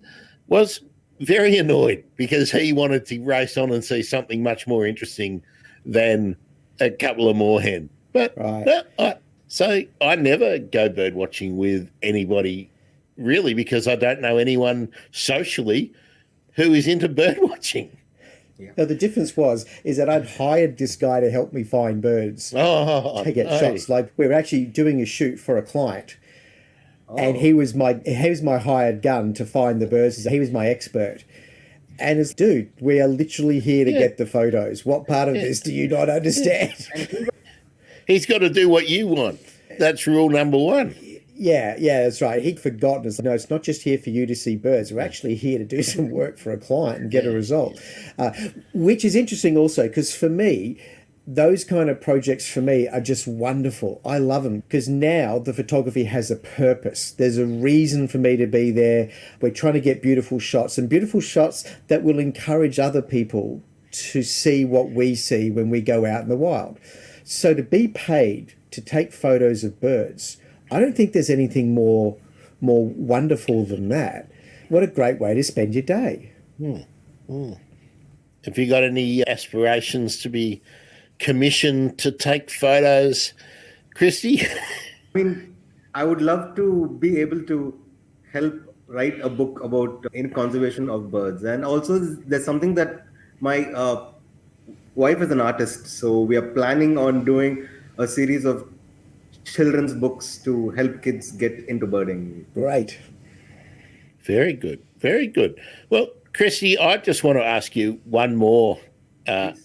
was very annoyed because he wanted to race on and see something much more interesting than a couple of moorhen. But right. So I never go bird watching with anybody really because I don't know anyone socially who is into bird watching. Yeah. No, the difference is that I'd hired this guy to help me find birds to get shots. Like, we were actually doing a shoot for a client. And he was my hired gun to find the birds. He was my expert. And it's, dude, we are literally here to get the photos. What part of this do you not understand? He's got to do what you want. That's rule number one. Yeah, that's right. He'd forgotten. No, it's not just here for you to see birds. We're actually here to do some work for a client and get a result. Which is interesting also because for me, those kind of projects for me are just wonderful. I love them because now the photography has a purpose. There's a reason for me to be there. We're trying to get beautiful shots that will encourage other people to see what we see when we go out in the wild. So to be paid to take photos of birds, I don't think there's anything more wonderful than that. What a great way to spend your day. Have you got any aspirations to be commissioned to take photos, Christy? I mean, I would love to be able to help write a book about in conservation of birds. And also, there's something that my wife is an artist, so we are planning on doing a series of children's books to help kids get into birding. Great. Very good. Very good. Well, Christy, I just want to ask you one more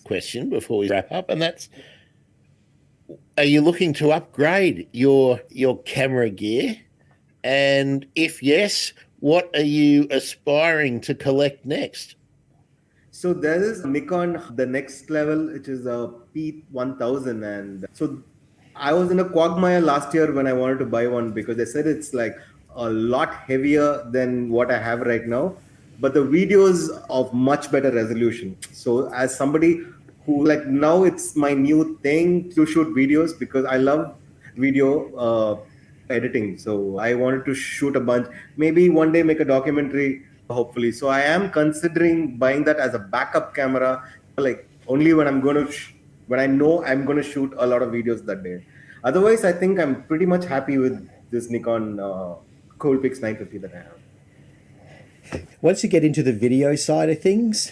question before we wrap up, and that's, are you looking to upgrade your camera gear? And if yes, what are you aspiring to collect next? So there is Nikon, the next level, which is a P1000. And so I was in a quagmire last year when I wanted to buy one because they said it's like a lot heavier than what I have right now, but the videos of much better resolution. So as somebody who like now it's my new thing to shoot videos because I love video editing. So I wanted to shoot a bunch, maybe one day make a documentary, hopefully. So I am considering buying that as a backup camera, like only when I'm going to, when I know I'm going to shoot a lot of videos that day. Otherwise, I think I'm pretty much happy with this Nikon Coolpix 950 that I have. Once you get into the video side of things,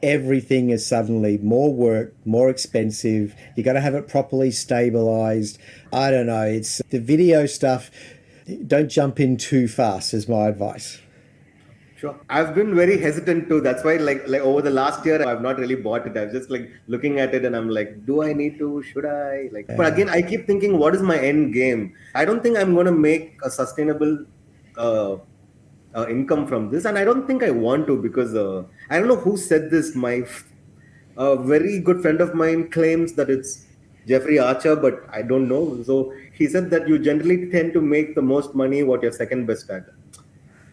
everything is suddenly more work, more expensive. You got to have it properly stabilized. I don't know. It's the video stuff. Don't jump in too fast is my advice. Sure. I've been very hesitant too. That's why like over the last year, I've not really bought it. I was just like looking at it and I'm like, do I need to? Should I? Like, but again, I keep thinking, what is my end game? I don't think I'm going to make a sustainable income from this. And I don't think I want to because I don't know who said this. My very good friend of mine claims that it's Jeffrey Archer, but I don't know. So he said that you generally tend to make the most money what you're second best at.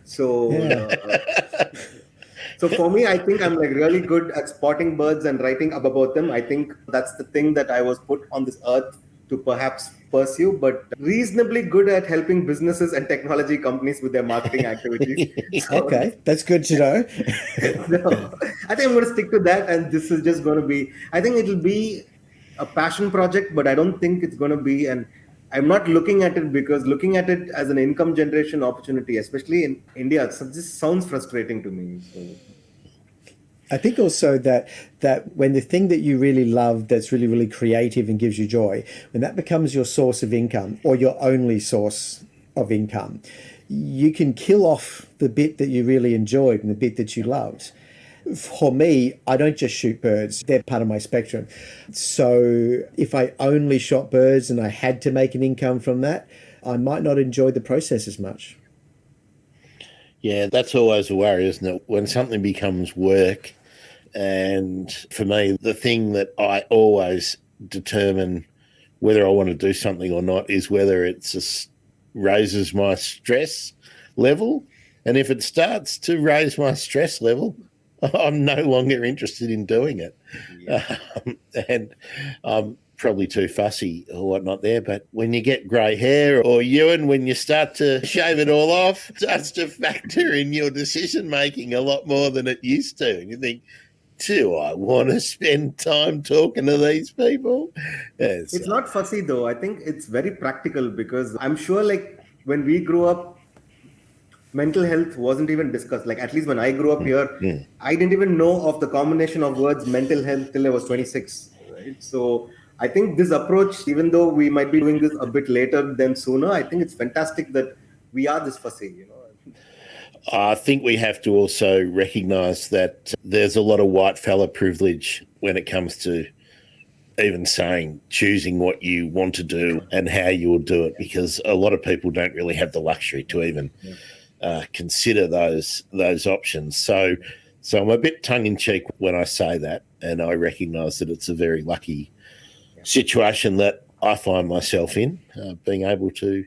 So, so for me, I think I'm like really good at spotting birds and writing up about them. I think that's the thing that I was put on this earth to perhaps pursue, but reasonably good at helping businesses and technology companies with their marketing activities. So, okay, that's good to know. so, I think I'm going to stick to that. And this is just going to be, I think it'll be a passion project, but I don't think it's going to be I'm not looking at it because looking at it as an income generation opportunity, especially in India, this sounds frustrating to me. So. I think also that when the thing that you really love, that's really, really creative and gives you joy, when that becomes your source of income or your only source of income, you can kill off the bit that you really enjoyed and the bit that you loved. For me, I don't just shoot birds. They're part of my spectrum. So if I only shot birds and I had to make an income from that, I might not enjoy the process as much. Yeah, that's always a worry, isn't it? When something becomes work. And for me, the thing that I always determine whether I want to do something or not is whether it raises my stress level. And if it starts to raise my stress level, I'm no longer interested in doing it. Yeah. And I'm probably too fussy or whatnot there. But when you get grey hair, or Ewen, when you start to shave it all off, it starts to factor in your decision making a lot more than it used to. And you think, do I want to spend time talking to these people? It's not fussy though. I think it's very practical because I'm sure like when we grew up, mental health wasn't even discussed. Like at least when I grew up here, I didn't even know of the combination of words mental health till I was 26. Right? So I think this approach, even though we might be doing this a bit later than sooner, I think it's fantastic that we are this fussy, you know. I think we have to also recognise that there's a lot of white fella privilege when it comes to even choosing what you want to do and how you will do it, because a lot of people don't really have the luxury to even consider those options. So I'm a bit tongue-in-cheek when I say that, and I recognise that it's a very lucky situation that I find myself in, being able to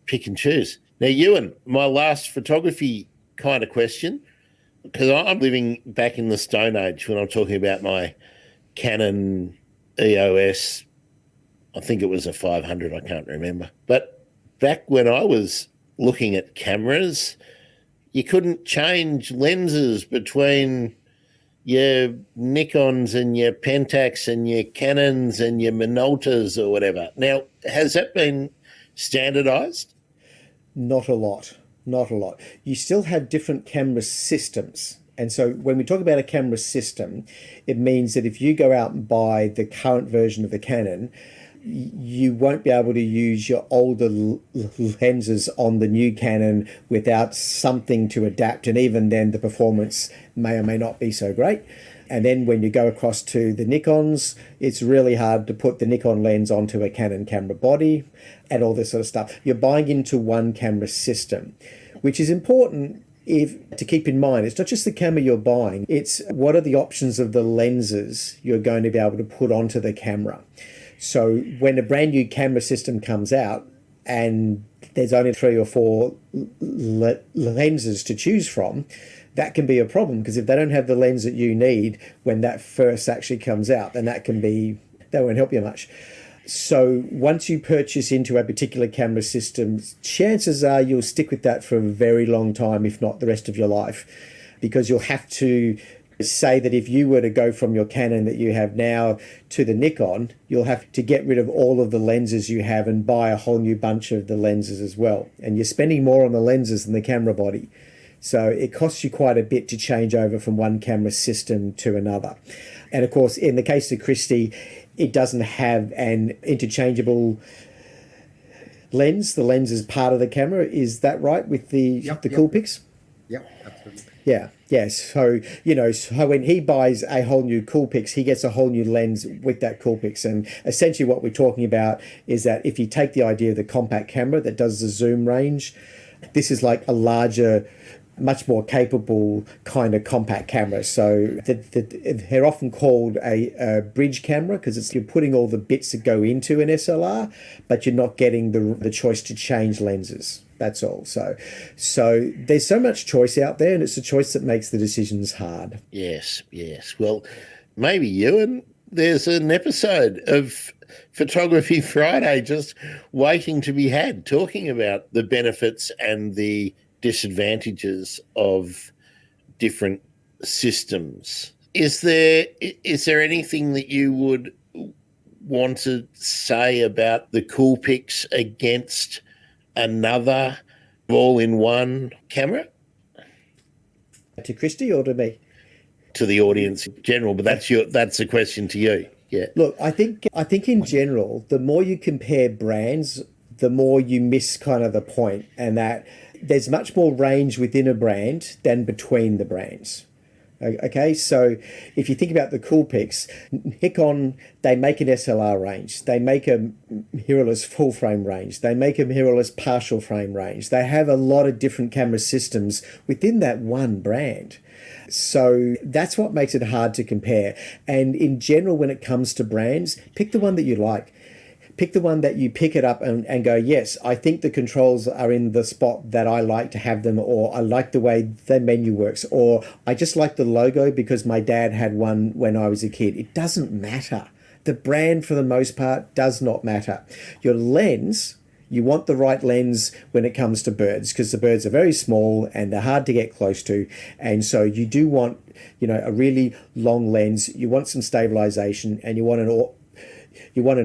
pick and choose. Now, Ewen, my last photography kind of question, because I'm living back in the Stone Age when I'm talking about my Canon EOS, I think it was a 500, I can't remember. But back when I was looking at cameras, you couldn't change lenses between your Nikons and your Pentax and your Canons and your Minoltas or whatever. Now, has that been standardized? Not a lot. Not a lot. You still have different camera systems. And so when we talk about a camera system, it means that if you go out and buy the current version of the Canon, you won't be able to use your older lenses on the new Canon without something to adapt. And even then, the performance may or may not be so great. And then when you go across to the Nikons, it's really hard to put the Nikon lens onto a Canon camera body and all this sort of stuff. You're buying into one camera system, which is important to keep in mind. It's not just the camera you're buying, it's what are the options of the lenses you're going to be able to put onto the camera. So when a brand new camera system comes out and there's only 3 or 4 lenses to choose from, that can be a problem, because if they don't have the lens that you need when that first actually comes out, then that won't help you much. So once you purchase into a particular camera system, chances are you'll stick with that for a very long time, if not the rest of your life, because you'll have to say that if you were to go from your Canon that you have now to the Nikon, you'll have to get rid of all of the lenses you have and buy a whole new bunch of the lenses as well. And you're spending more on the lenses than the camera body. So it costs you quite a bit to change over from one camera system to another. And of course, in the case of Christy, it doesn't have an interchangeable lens. The lens is part of the camera. Is that right, with the Coolpix? Yeah, absolutely. Yeah. So, so when he buys a whole new Coolpix, he gets a whole new lens with that Coolpix. And essentially what we're talking about is that if you take the idea of the compact camera that does the zoom range, this is like a larger, much more capable kind of compact camera. So they're often called a bridge camera, because you're putting all the bits that go into an SLR, but you're not getting the choice to change lenses. That's all. So there's so much choice out there, and it's the choice that makes the decisions hard. Yes. Well, maybe Ewan, there's an episode of Photography Friday just waiting to be had, talking about the benefits and the disadvantages of different systems. Is there anything that you would want to say about the Coolpix against another all-in-one camera? To Christy or to me? To the audience in general, but that's a question to you. Yeah. Look, I think in general, the more you compare brands, the more you miss kind of the point, and that there's much more range within a brand than between the brands. Okay, so if you think about the Coolpix, Nikon, they make an SLR range, they make a mirrorless full frame range, they make a mirrorless partial frame range. They have a lot of different camera systems within that one brand. So that's what makes it hard to compare. And in general, when it comes to brands, pick the one that you like. Pick the one that you pick it up and go, yes, I think the controls are in the spot that I like to have them, or I like the way the menu works, or I just like the logo because my dad had one when I was a kid. It doesn't matter. The brand, for the most part, does not matter. Your lens, you want the right lens when it comes to birds, because the birds are very small and they're hard to get close to. And so you do want, a really long lens. You want some stabilization, and you want an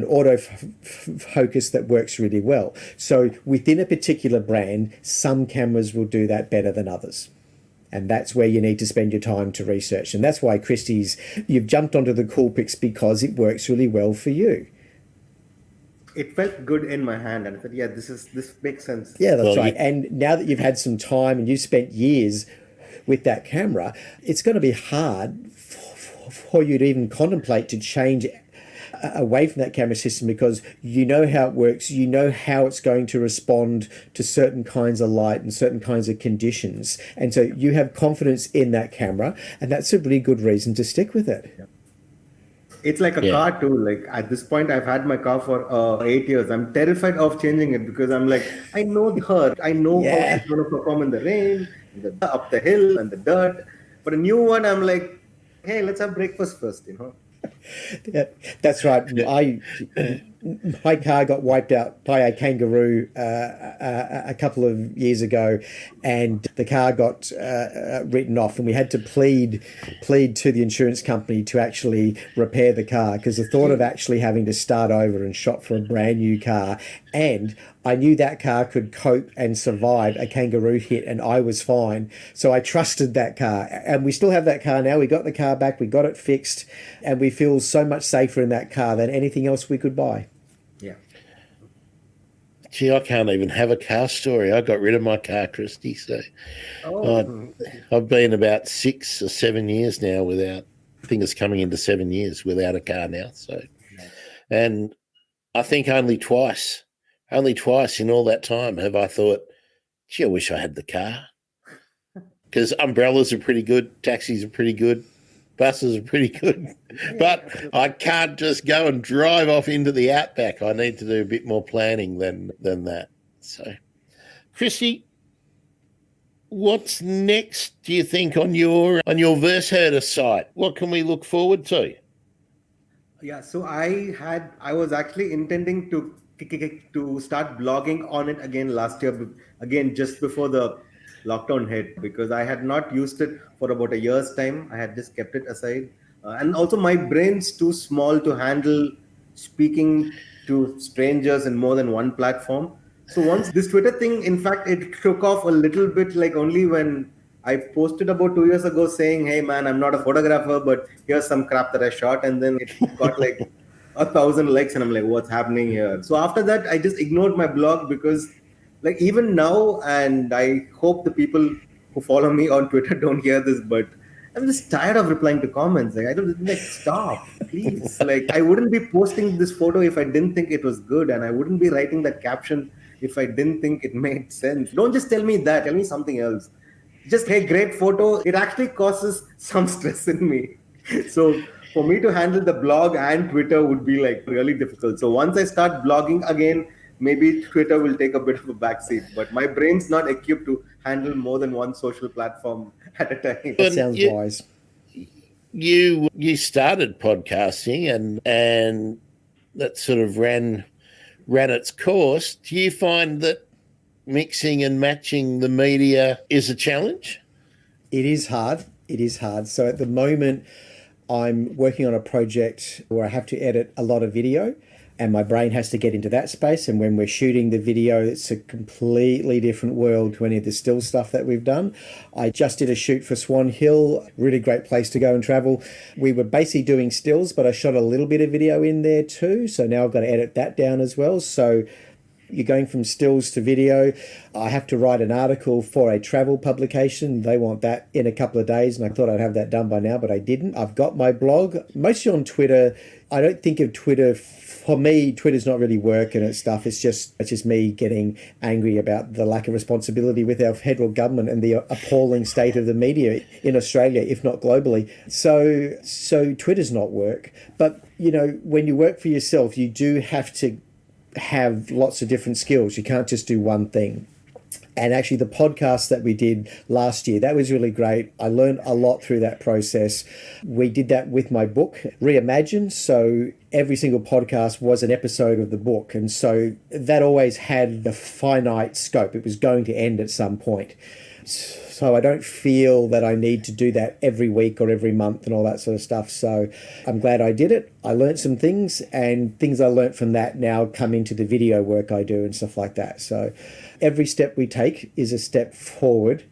auto focus that works really well. So within a particular brand, some cameras will do that better than others. And that's where you need to spend your time to research. And that's why you've jumped onto the Coolpix, because it works really well for you. It felt good in my hand, and I said, yeah, this makes sense. Yeah, that's right. And now that you've had some time and you've spent years with that camera, it's going to be hard for you to even contemplate to change away from that camera system, because you know how it works, you know how it's going to respond to certain kinds of light and certain kinds of conditions, and so you have confidence in that camera, and that's a really good reason to stick with it. It's like a car too. Like at this point, I've had my car for 8 years. I'm terrified of changing it, because I'm like, I know her, I know how it's going to perform in the rain, up the hill and the dirt. But a new one, I'm like, hey, let's have breakfast first, Yeah, that's right. my car got wiped out by a kangaroo a couple of years ago, and the car got written off, and we had to plead to the insurance company to actually repair the car, because the thought of actually having to start over and shop for a brand new car, and I knew that car could cope and survive a kangaroo hit, and I was fine. So I trusted that car, and we still have that car now. We got the car back, we got it fixed, and we feel so much safer in that car than anything else we could buy. Yeah. Gee, I can't even have a car story. I got rid of my car, Christy. So I've been about 6 or 7 years now without, I think it's coming into 7 years without a car now. So, and I think only twice in all that time have I thought, gee, I wish I had the car. Because umbrellas are pretty good, taxis are pretty good, buses are pretty good. But I can't just go and drive off into the outback. I need to do a bit more planning than that. So, Christy, what's next, do you think, on your Verse Herder site? What can we look forward to? Yeah, so I was actually intending to start blogging on it again last year, again just before the lockdown hit, because I had not used it for about a year's time. I had just kept it aside, and also my brain's too small to handle speaking to strangers in more than one platform. So once this Twitter thing, in fact, it took off a little bit, like only when I posted about 2 years ago saying, hey man, I'm not a photographer, but here's some crap that I shot. And then it got like 1,000 likes, and I'm like, what's happening here? So after that, I just ignored my blog, because like even now, and I hope the people who follow me on Twitter don't hear this, but I'm just tired of replying to comments. Like, I don't, like, stop, please. Like, I wouldn't be posting this photo if I didn't think it was good, and I wouldn't be writing that caption if I didn't think it made sense. Don't just tell me that, tell me something else. Just, hey, great photo. It actually causes some stress in me. So for me to handle the blog and Twitter would be like really difficult. So once I start blogging again, maybe Twitter will take a bit of a backseat, but my brain's not equipped to handle more than one social platform at a time. That sounds wise. You started podcasting and that sort of ran its course. Do you find that mixing and matching the media is a challenge? It is hard. So at the moment, I'm working on a project where I have to edit a lot of video, and my brain has to get into that space. And when we're shooting the video, it's a completely different world to any of the still stuff that we've done. I just did a shoot for Swan Hill, really great place to go and travel. We were basically doing stills, but I shot a little bit of video in there too. So now I've got to edit that down as well. So you're going from stills to video. I have to write an article for a travel publication. They want that in a couple of days, and I thought I'd have that done by now, but I didn't. I've got my blog, mostly on Twitter. I don't think of Twitter, for me, Twitter's not really work and it's stuff. It's just me getting angry about the lack of responsibility with our federal government and the appalling state of the media in Australia, if not globally. So Twitter's not work. But, you know, when you work for yourself, you do have to have lots of different skills. You can't just do one thing. And actually the podcast that we did last year, that was really great. I learned a lot through that process. We did that with my book, Reimagine. So every single podcast was an episode of the book. And so that always had the finite scope. It was going to end at some point. So I don't feel that I need to do that every week or every month and all that sort of stuff. So I'm glad I did it. I learned some things, and things I learned from that now come into the video work I do and stuff like that. So every step we take is a step forward.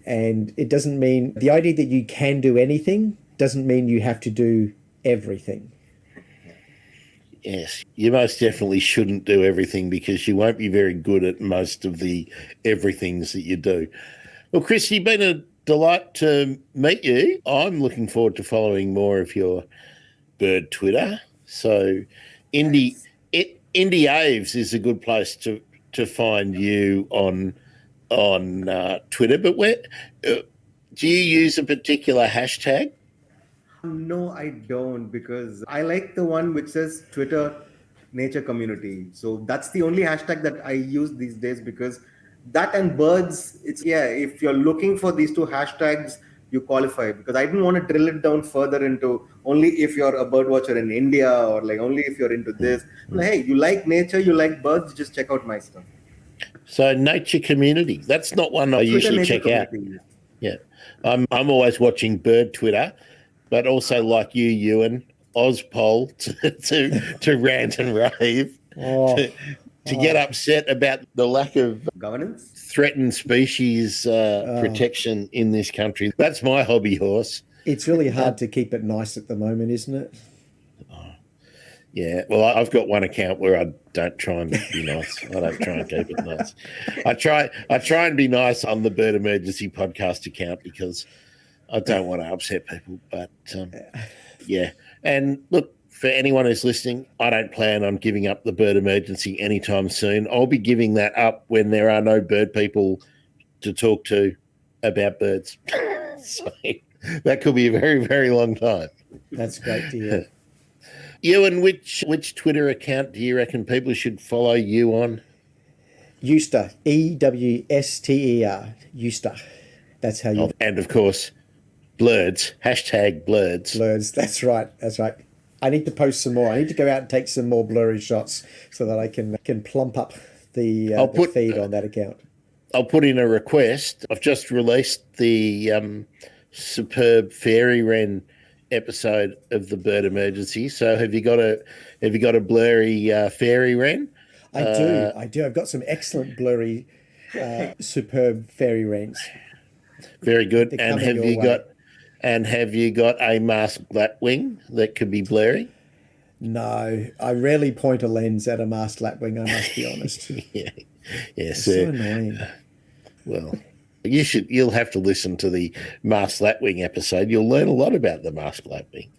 And it doesn't mean, the idea that you can do anything doesn't mean you have to do everything. Yes, you most definitely shouldn't do everything, because you won't be very good at most of the everythings that you do. Well, Christy, been a delight to meet you. I'm looking forward to following more of your bird Twitter. So Indie Aves is a good place to find you on Twitter. But where do you use a particular hashtag? No, I don't, because I like the one which says Twitter Nature Community. So that's the only hashtag that I use these days, because that and birds, if you're looking for these two hashtags you qualify, because I didn't want to drill it down further into only if you're a bird watcher in India or like only if you're into this. Like, hey, you like nature, you like birds, just check out my stuff. So nature community, that's not one I Twitter usually nature check out. community. Yeah. I'm always watching bird Twitter, but also like you, Ewan, Ozpol to rant and rave, to get upset about the lack of Governance. threatened species protection in this country. That's my hobby horse. It's really hard to keep it nice at the moment, isn't it? Yeah, well, I've got one account where I don't try and be nice. I don't try and keep it nice. I try and be nice on the Bird Emergency podcast account because I don't want to upset people. But yeah, and look, for anyone who's listening, I don't plan on giving up the Bird Emergency anytime soon. I'll be giving that up when there are no bird people to talk to about birds. So that could be a very, very long time. That's great to hear. Ewan, which Twitter account do you reckon people should follow you on? Euster, Ewster, Euster. That's how you. And of course, Blurds, hashtag Blurds. Blurs. That's right. That's right. I need to post some more. I need to go out and take some more blurry shots so that I can plump up the feed on that account. I'll put in a request. I've just released the superb fairy wren episode of the Bird Emergency. So have you got a blurry fairy wren? I do. I've got some excellent blurry, superb fairy wrens. Very good. And have you got a masked lapwing that could be blurry? No, I rarely point a lens at a masked lapwing, I must be honest. Yeah. It's so annoying. Well, you'll have to listen to the masked lapwing episode. You'll learn a lot about the masked lapwing.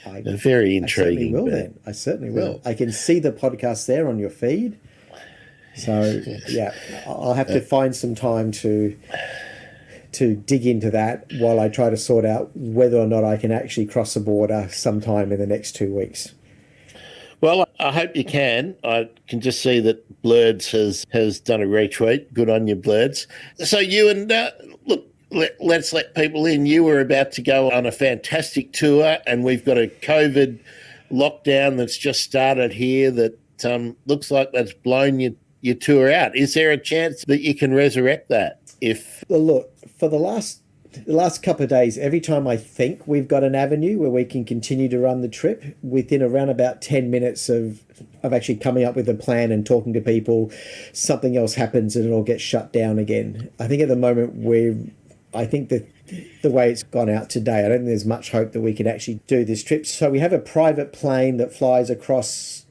Very intriguing. I certainly will. I can see the podcast there on your feed. So yeah, I'll have to find some time to dig into that while I try to sort out whether or not I can actually cross the border sometime in the next 2 weeks. Well, I hope you can. I can just see that Blurds has done a retweet. Good on you, Blurds. So you and look, let's let people in. You were about to go on a fantastic tour, and we've got a COVID lockdown that's just started here that looks like that's blown your tour out. Is there a chance that you can resurrect that? Well, look, for the last couple of days, every time I think we've got an avenue where we can continue to run the trip, within around about 10 minutes of actually coming up with a plan and talking to people, something else happens and it all gets shut down again. I think at the moment I think that the way it's gone out today, I don't think there's much hope that we can actually do this trip. So we have a private plane that flies across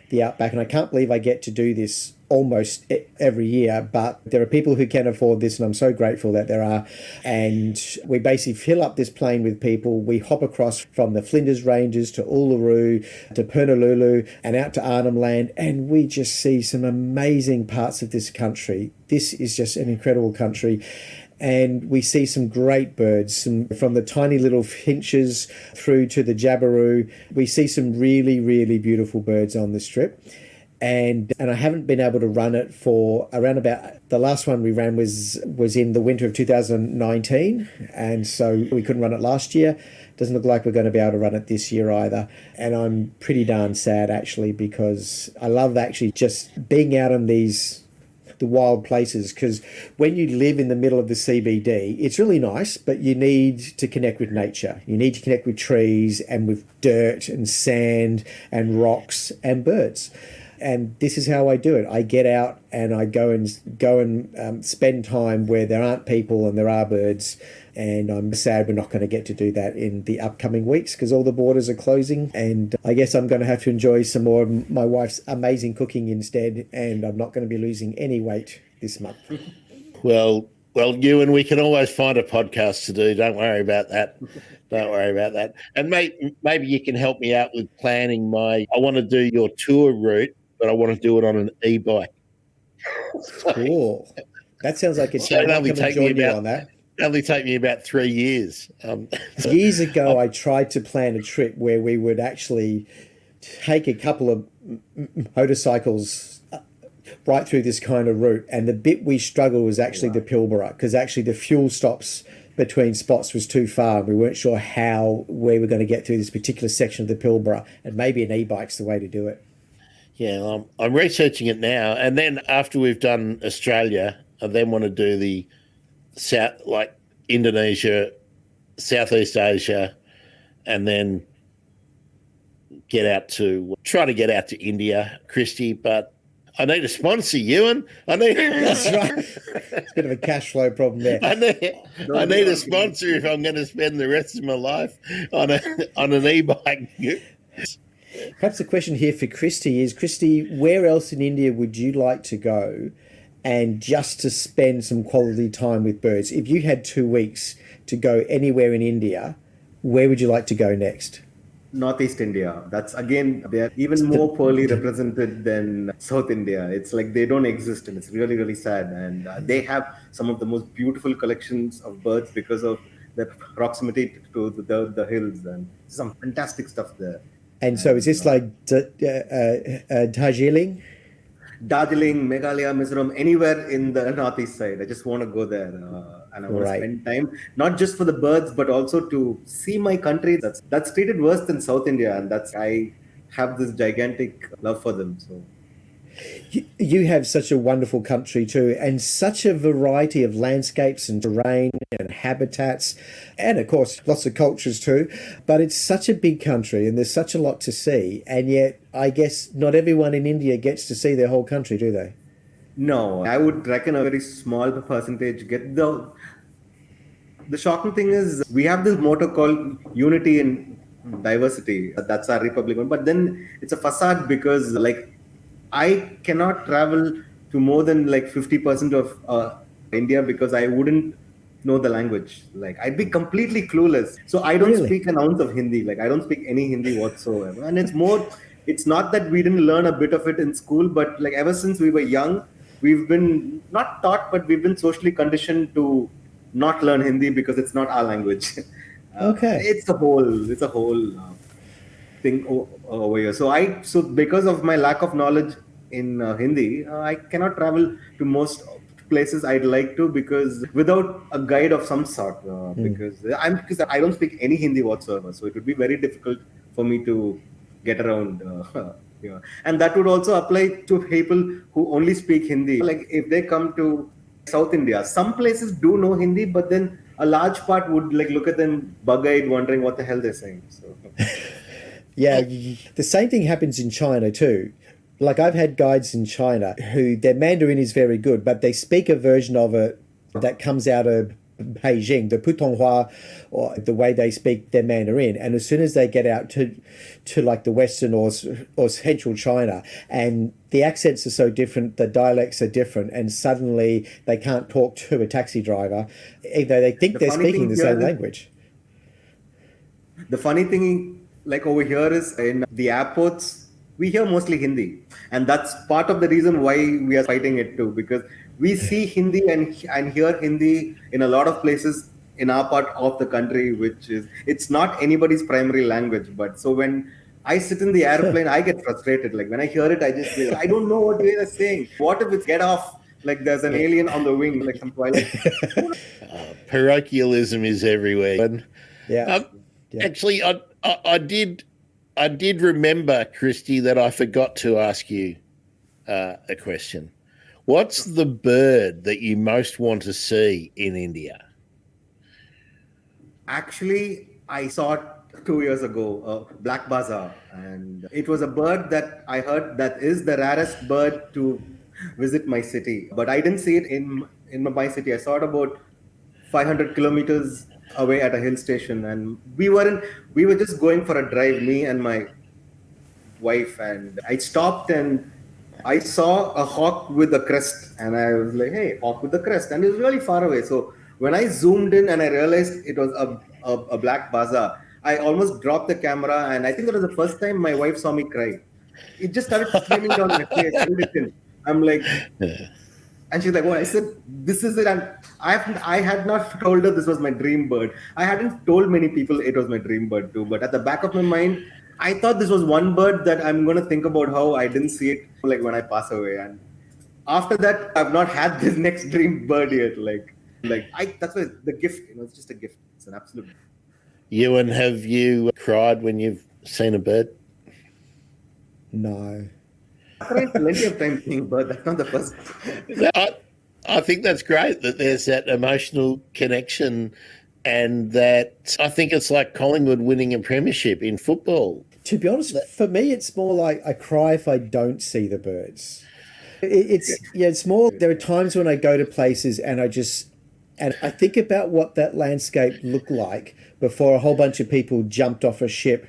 the outback, and I can't believe I get to do this almost every year, but there are people who can afford this, and I'm so grateful that there are. And we basically fill up this plane with people. We hop across from the Flinders Ranges to Uluru to Purnululu and out to Arnhem Land, and we just see some amazing parts of this country. This is just an incredible country. And we see some great birds, from the tiny little finches through to the jabiru. We see some really, really beautiful birds on this trip. And I haven't been able to run it for around about, the last one we ran was in the winter of 2019, and so we couldn't run it last year. Doesn't look like we're going to be able to run it this year either. And I'm pretty darn sad, actually, because I love actually just being out on the wild places, because when you live in the middle of the CBD, it's really nice, but you need to connect with nature. You need to connect with trees and with dirt and sand and rocks and birds. And this is how I do it. I get out and I go and spend time where there aren't people and there are birds. And I'm sad we're not going to get to do that in the upcoming weeks because all the borders are closing. And I guess I'm going to have to enjoy some more of my wife's amazing cooking instead. And I'm not going to be losing any weight this month. Well, Ewan, we can always find a podcast to do. Don't worry about that. Don't worry about that. And maybe you can help me out with planning I want to do your tour route, but I want to do it on an e-bike. Cool. That sounds like it's going to join you on that. Only take me about 3 years. Years ago, I tried to plan a trip where we would actually take a couple of motorcycles right through this kind of route. And the bit we struggled was actually the Pilbara, because actually the fuel stops between spots was too far. We weren't sure how we were going to get through this particular section of the Pilbara, and maybe an e-bike's the way to do it. Yeah, I'm researching it now, and then after we've done Australia, I then want to do the south, like Indonesia, Southeast Asia, and then try to get out to India, Christy. But I need a sponsor, Ewan. That's right. It's a bit of a cash flow problem there. I need a sponsor if I'm going to spend the rest of my life on an e-bike. Perhaps a question here for Christy is, Christy, where else in India would you like to go and just to spend some quality time with birds? If you had 2 weeks to go anywhere in India, where would you like to go next? Northeast India. That's again, they're even more poorly represented than South India. It's like they don't exist, and it's really, really sad. And they have some of the most beautiful collections of birds because of their proximity to the hills, and some fantastic stuff there. And so is this like Darjeeling? Darjeeling, Meghalaya, Mizoram, anywhere in the northeast side. I just want to go there, and I want to spend time not just for the birds, but also to see my country. That's treated worse than South India, and I have this gigantic love for them. So you have such a wonderful country too, and such a variety of landscapes and terrain and habitats, and of course lots of cultures too. But it's such a big country, and there's such a lot to see, and yet I guess not everyone in India gets to see their whole country, do they? No, I would reckon a very small percentage get the shocking thing is we have this motto called unity in diversity. That's our Republic, but then it's a facade because like I cannot travel to more than like 50% of India because I wouldn't know the language. Like I'd be completely clueless. So I don't speak an ounce of Hindi. Like I don't speak any Hindi whatsoever. And it's not that we didn't learn a bit of it in school, but like ever since we were young, we've been not taught, but we've been socially conditioned to not learn Hindi because it's not our language. Okay. It's a whole thing over here. So because of my lack of knowledge in Hindi, I cannot travel to most places I'd like to because without a guide of some sort. Because I don't speak any Hindi whatsoever, so it would be very difficult for me to get around. And that would also apply to people who only speak Hindi. Like if they come to South India, some places do know Hindi, but then a large part would like look at them bug-eyed, wondering what the hell they're saying. So. Yeah, the same thing happens in China too. Like I've had guides in China who their Mandarin is very good, but they speak a version of it that comes out of Beijing, the Putonghua, or the way they speak their Mandarin. And as soon as they get out to like the Western or Central China, and the accents are so different, the dialects are different, and suddenly they can't talk to a taxi driver, even though they think they're speaking the same language. The funny thing, like over here, is in the airports, we hear mostly Hindi. And that's part of the reason why we are fighting it too, because we see Hindi and hear Hindi in a lot of places in our part of the country, it's not anybody's primary language. But so when I sit in the airplane, I get frustrated. Like when I hear it, I don't know what they're saying. What if it's get off? Like there's an alien on the wing, like some Twilight. Parochialism is everywhere. Yeah. Actually, I did remember, Christy, that I forgot to ask you a question. What's the bird that you most want to see in India? Actually, I saw it 2 years ago, black baza, and it was a bird that I heard that is the rarest bird to visit my city. But I didn't see it in my city. I saw it about 500 kilometers away at a hill station, and we were just going for a drive, me and my wife, and I stopped and I saw a hawk with a crest, and I was like, hey, hawk with a crest, and it was really far away. So when I zoomed in and I realized it was a black baza, I almost dropped the camera, and I think that was the first time my wife saw me cry. It just started streaming down my face. I'm like, and she's like, "What?" I said, "This is it." And I had not told her this was my dream bird. I hadn't told many people it was my dream bird too. But at the back of my mind, I thought this was one bird that I'm going to think about how I didn't see it like when I pass away. And after that, I've not had this next dream bird yet. Like That's why the gift, it's just a gift. It's an absolute gift. Ewan, have you cried when you've seen a bird? No. I cried plenty of times seeing bird. That's not the first. I think that's great that there's that emotional connection, and that I think it's like Collingwood winning a premiership in football. To be honest, for me, it's more like I cry if I don't see the birds. It's more, there are times when I go to places and I think about what that landscape looked like before a whole bunch of people jumped off a ship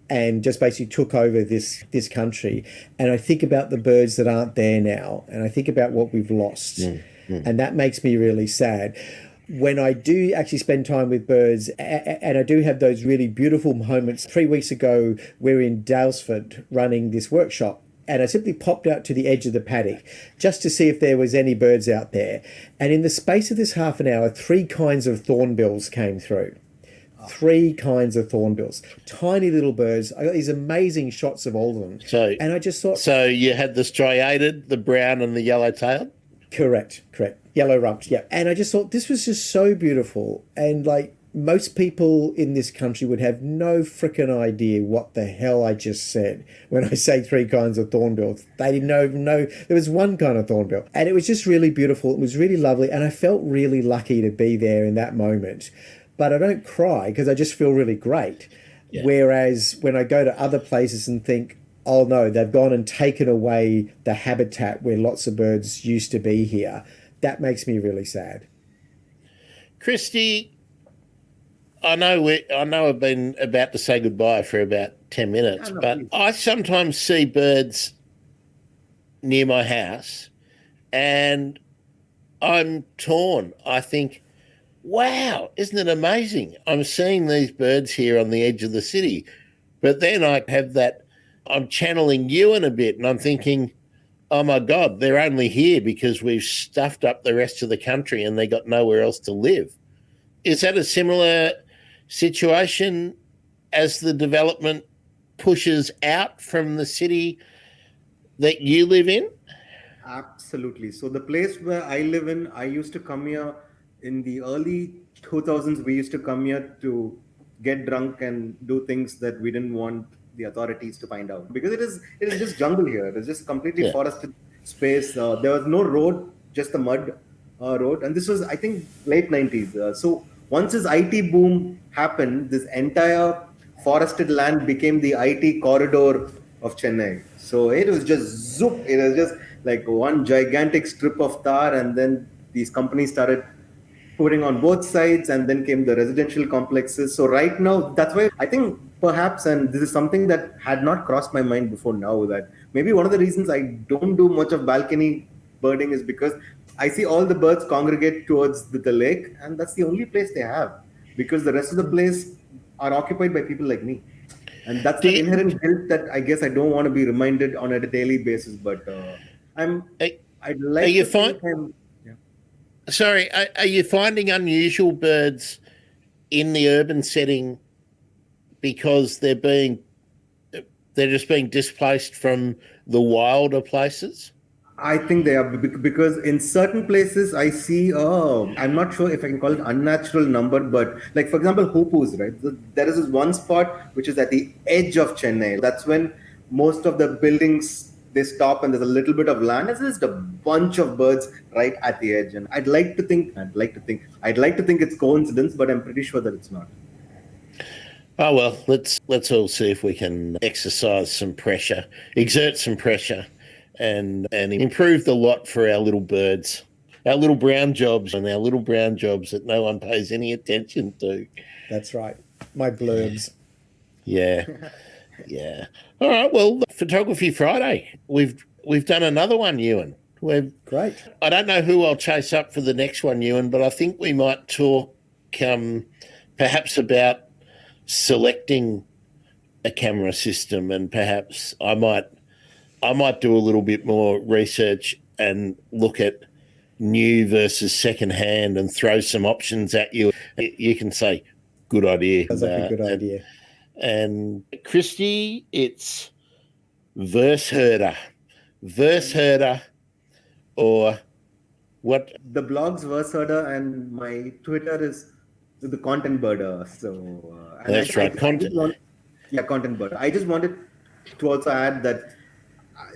and just basically took over this country. And I think about the birds that aren't there now, and I think about what we've lost. And that makes me really sad. When I do actually spend time with birds, and I do have those really beautiful moments. 3 weeks ago, we were in Dalesford running this workshop, and I simply popped out to the edge of the paddock just to see if there was any birds out there. And in the space of this half an hour, 3 kinds of thornbills came through. 3 kinds of thornbills, tiny little birds. I got these amazing shots of all of them. And I just thought... So you had the striated, the brown and the yellow-tailed? Correct. Yellow rumped, yeah. And I just thought this was just so beautiful. And like most people in this country would have no frickin' idea what the hell I just said when I say 3 kinds of thornbills. They didn't know there was 1 kind of thornbill. And it was just really beautiful. It was really lovely. And I felt really lucky to be there in that moment. But I don't cry because I just feel really great. Yeah. Whereas when I go to other places and think, oh no, they've gone and taken away the habitat where lots of birds used to be here, that makes me really sad. Christy, I know I've been about to say goodbye for about 10 minutes, but I sometimes see birds near my house and I'm torn. I think, wow, isn't it amazing? I'm seeing these birds here on the edge of the city. But then I have that, I'm channeling Ewan a bit and I'm thinking, oh my God, they're only here because we've stuffed up the rest of the country and they got nowhere else to live. Is that a similar situation as the development pushes out from the city that you live in? Absolutely. So the place where I live in, I used to come here in the early 2000s. We used to come here to get drunk and do things that we didn't want the authorities to find out, because it is just jungle here. It is just completely forested space. There was no road, just a mud road, and this was, I think, late 90s. So once this IT boom happened, this entire forested land became the IT corridor of Chennai. So it was just zoop. It was just like one gigantic strip of tar, and then these companies started putting on both sides, and then came the residential complexes. So right now, that's why I think perhaps, and this is something that had not crossed my mind before now, that maybe one of the reasons I don't do much of balcony birding is because I see all the birds congregate towards the lake, and that's the only place they have, because the rest of the place are occupied by people like me. And that's the inherent guilt that I guess I don't want to be reminded on a daily basis. But I'd like to think Sorry, are you finding unusual birds in the urban setting because they're just being displaced from the wilder places? I think they are, because in certain places I see, I'm not sure if I can call it unnatural number, but like, for example, hoopoes, right? There is this one spot which is at the edge of Chennai. That's when most of the buildings, they stop and there's a little bit of land, and there's just a bunch of birds right at the edge. And I'd like to think it's coincidence, but I'm pretty sure that it's not. Oh well, let's all see if we can exert some pressure, and improve the lot for our little birds, our little brown jobs, and our little brown jobs that no one pays any attention to. That's right. My blurbs. Yeah. Yeah. All right. Well, Photography Friday. We've done another one, Ewan. Great. I don't know who I'll chase up for the next one, Ewan, but I think we might talk perhaps about selecting a camera system, and perhaps I might do a little bit more research and look at new versus secondhand and throw some options at you. You can say, good idea. Sounds like a good idea. And Christy, it's verse herder or What? The blog's Verserda and my Twitter is the Content Birder. So and That's right. Content. Content Birder. I just wanted to also add that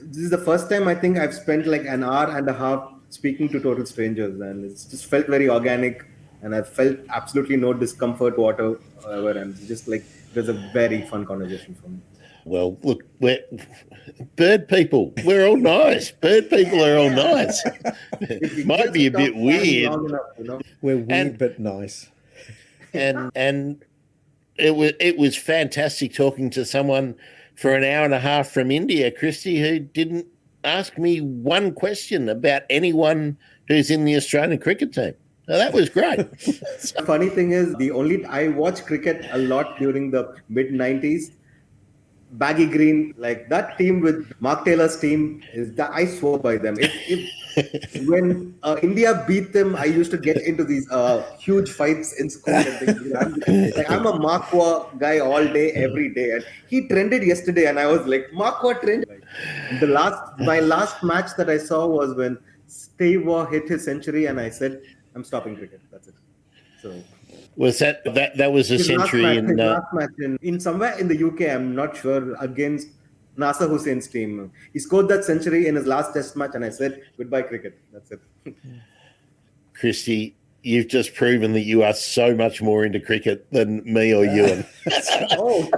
this is the first time I think I've spent like an hour and a half speaking to total strangers, and it's just felt very organic, and I felt absolutely no discomfort whatsoever, and just like it was a very fun conversation for me. Well, look, we're bird people. We're all nice. Bird people are all nice. It might be a bit weird. We're weird but nice. And it was fantastic talking to someone for an hour and a half from India, Christy, who didn't ask me one question about anyone who's in the Australian cricket team. Now, that was great. The funny thing is, I watched cricket a lot during the mid-90s. Baggy green, like that team with Mark Taylor's team, is that I swore by them. If when India beat them, I used to get into these huge fights in school and things. I'm a Markwa guy all day, every day, and he trended yesterday, and I was like, Markwa trend. My last match that I saw was when Steve Waugh hit his century, and I said, I'm stopping cricket. That's it. So. Was that was a century last match in somewhere in the UK, I'm not sure, against Nasser Hussain's team. He scored that century in his last test match, and I said, goodbye cricket. That's it. Christy, you've just proven that you are so much more into cricket than me or Ewen. Oh,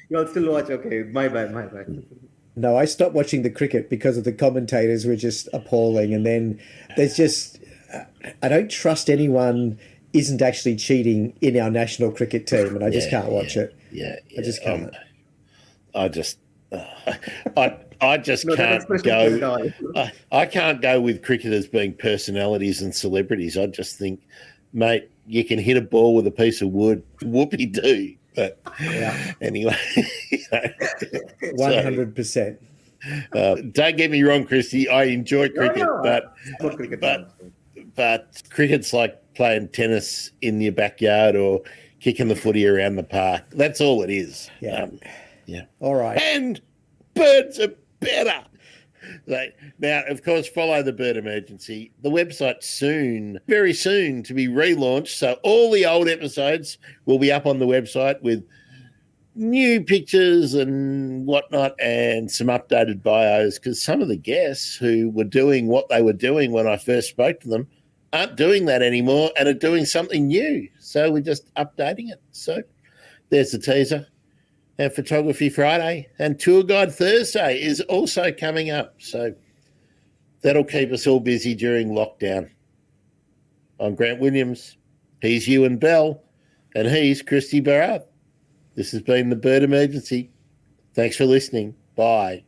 you'll still watch. Okay, my bad. No, I stopped watching the cricket because of the commentators were just appalling. And then there's just, I don't trust anyone isn't actually cheating in our national cricket team, and I just can't watch it. Yeah, I just can't. I just can't go. I can't go with cricketers being personalities and celebrities. I just think, mate, you can hit a ball with a piece of wood, whoopee do. But anyway, 100%. Don't get me wrong, Christy. I enjoy cricket, but cricket's like playing tennis in your backyard or kicking the footy around the park. That's all it is. Yeah. All right. And birds are better. Now, of course, follow the Bird Emergency. The website very soon to be relaunched. So all the old episodes will be up on the website with new pictures and whatnot and some updated bios, because some of the guests who were doing what they were doing when I first spoke to them aren't doing that anymore and are doing something new. So we're just updating it. So there's the teaser. And Photography Friday and Tour Guide Thursday is also coming up. So that'll keep us all busy during lockdown. I'm Grant Williams. He's Ewen Bell. And he's Christy Bharath. This has been the Bird Emergency. Thanks for listening. Bye.